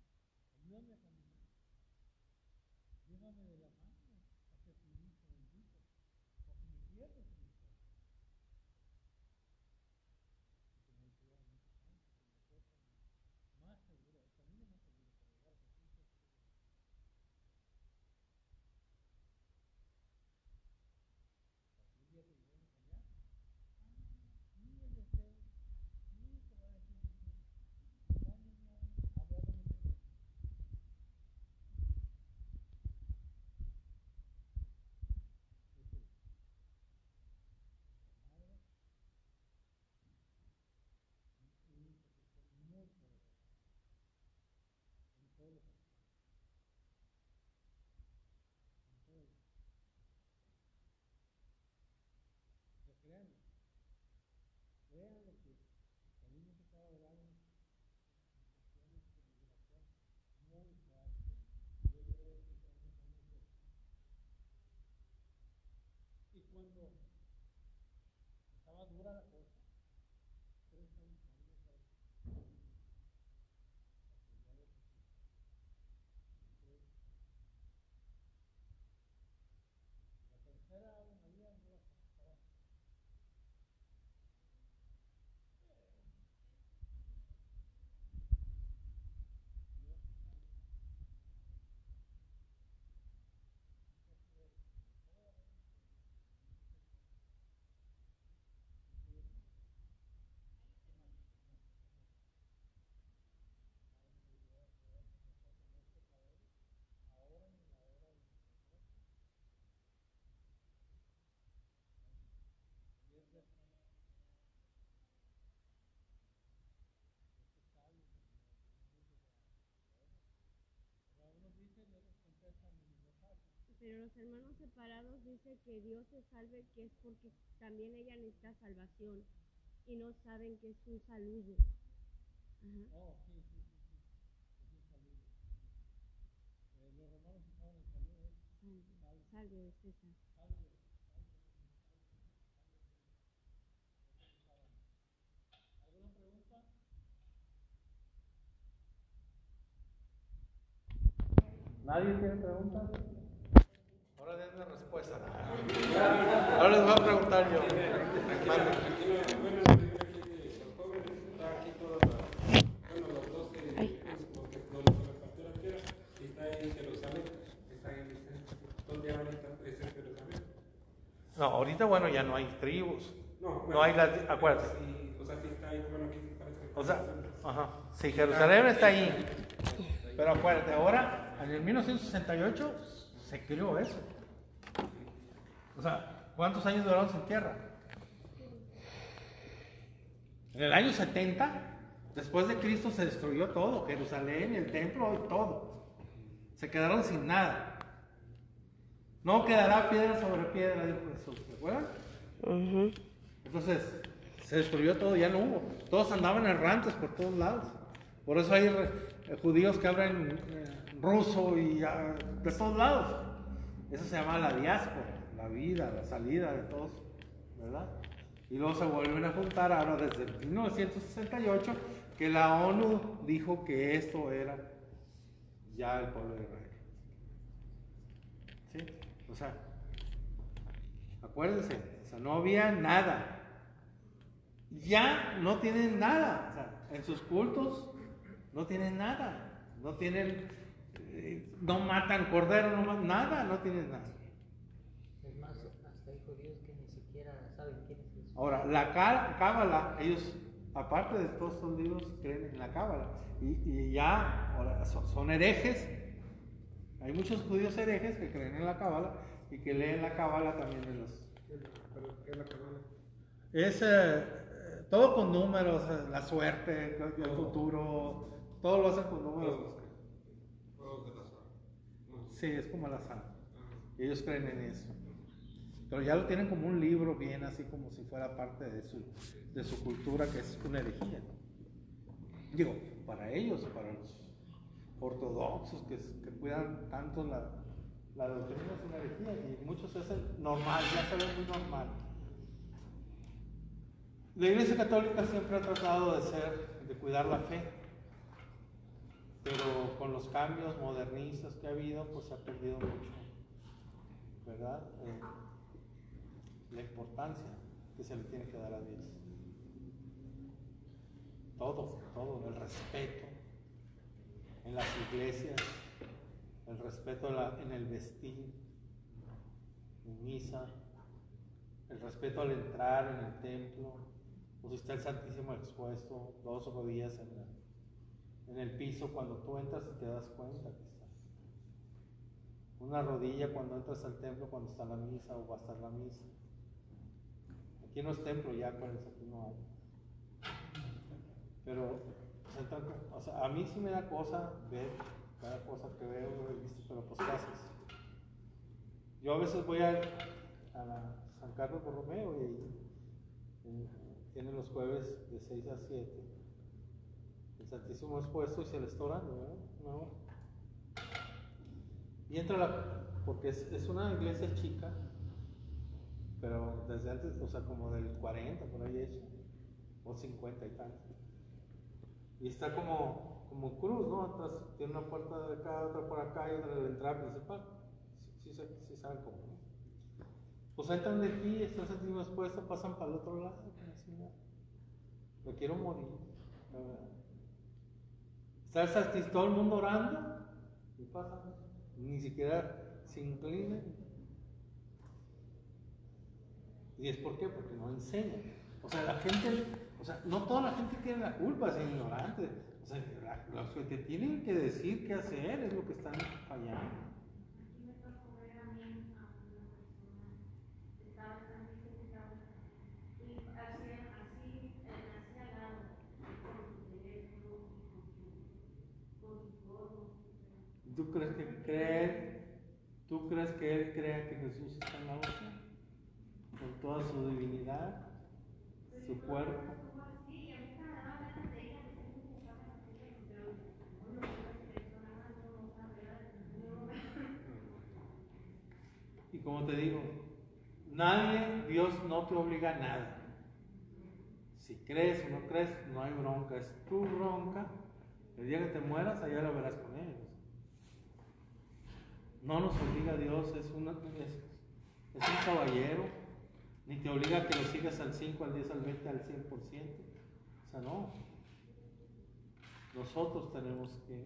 Ayúdame a caminar. Llévame de la mano hacia tu hijo bendito. Porque me pierdes en mi cuerpo. Que me ayuda muchos años, que me toca más seguro, el camino más seguro para llegar a Jesús es seguro. Así el día que lleguemos allá, ni el deseo, ni te va a decir Jesús, llegando a hablar de mi Señor. Jesús, la madre, un hijo que fue muy poderoso en todos los aspectos, en todos los aspectos. Pero créanlo que a mí me tocaba hablar en situaciones de migración muy fuertes. Yo duré 6 años en el ejército. Y cuando estaba dura la cosa, 3 años ahí de ejército, hasta llegar a Jesús, 3. La tercera Ave María no la estaba. Pero los hermanos separados dice que Dios se salve, que es porque también ella necesita salvación y no saben que es un saludo. Ajá. Oh, sí. Es un saludo. Los romanos usaban el saludo. Salve, César. Salve. ¿Alguna pregunta? ¿Nadie tiene preguntas? Ahora denme respuesta. Ahora les voy a preguntar yo. No, ahorita bueno ya no hay tribus. No hay las, acuérdate. O sea, ajá. Sí, Jerusalén está ahí. Pero acuérdate, ahora, en el 1968 se creó eso. O sea, ¿cuántos años duraron sin tierra? En el año 70, después de Cristo, se destruyó todo, Jerusalén, el templo y todo. Se quedaron sin nada. No quedará piedra sobre piedra, dijo Jesús, ¿se acuerdan? Entonces, se destruyó todo, ya no hubo. Todos andaban errantes por todos lados. Por eso hay judíos que hablan ruso y de todos lados. Eso se llama la diáspora, la vida, la salida de todos, ¿verdad? Y luego se vuelven a juntar ahora desde 1968, que la ONU dijo que esto era ya el pueblo de Israel. ¿Sí? O sea, acuérdense, o sea, no había nada. Ya no tienen nada. O sea, en sus cultos no tienen nada. No tienen, no matan cordero, no matan nada, no tienen nada. Es más, hasta hay judíos que ni siquiera saben quién es Jesús. Ahora, la cábala, ellos, aparte de todos estos libros, creen en la cábala. Y ya ahora, son herejes. Hay muchos judíos herejes que creen en la cábala y que leen la cábala también en los... ¿Qué es la cábala? Es todo con números, la suerte, el futuro, todo lo hacen con números. Sí, es como el azar. Ellos creen en eso. Pero ya lo tienen como un libro bien así como si fuera parte de su cultura, que es una herejía. Digo, para ellos, para los ortodoxos que cuidan tanto la doctrina, es una herejía, y muchos es normal, ya se ve muy normal. La Iglesia Católica siempre ha tratado de cuidar la fe, pero con los cambios modernistas que ha habido, pues se ha perdido mucho, ¿verdad? La importancia que se le tiene que dar a Dios. Todo, el respeto en las iglesias, el respeto en el vestir, en misa, el respeto al entrar en el templo, pues está el Santísimo expuesto, 2 rodillas en el piso cuando tú entras y te das cuenta que está. Una rodilla cuando entras al templo, cuando está la misa o va a estar la misa. Aquí no es templo ya, acuérdense, aquí no hay. Pero pues, o sea, a mí sí me da cosa ver cada cosa que veo, pero pues ¿qué haces? Yo a veces voy a la San Carlos Borromeo y tienen los jueves de 6 a 7 el Santísimo expuesto y se le está orando, ¿verdad? Una hora. Y entra porque es una iglesia chica, pero desde antes, o sea, como del 40 por ahí hecho, o 50 y tanto. Y está como cruz, ¿no? Atrás tiene una puerta de acá, otra por acá y otra de la entrada principal. Sí saben cómo, ¿no? Pues entran de aquí, están sentidos expuestos, pasan para el otro lado, así, ¿no? Me quiero morir, la verdad. Está todo el mundo orando y pasan, ni siquiera se inclinan. ¿Y es por qué? Porque no enseñan. O sea, la gente, o sea, no toda la gente tiene la culpa, es ignorante. O sea, los que te tienen que decir qué hacer es lo que están fallando. ¿Tú crees que él crea que Jesús está en la boca? Con toda su divinidad, su cuerpo. Y como te digo, Dios no te obliga a nada. Si crees o no crees, no hay bronca, es tu bronca. El día que te mueras, allá la verás con ellos. No nos obliga a Dios, es un caballero, ni te obliga a que lo sigas al 5, al 10, al 20, al 100%. O sea, no. Nosotros tenemos que,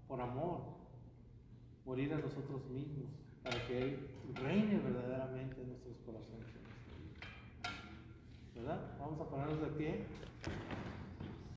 por amor, morir a nosotros mismos para que Él reine verdaderamente en nuestros corazones. ¿Verdad? Vamos a ponernos de pie.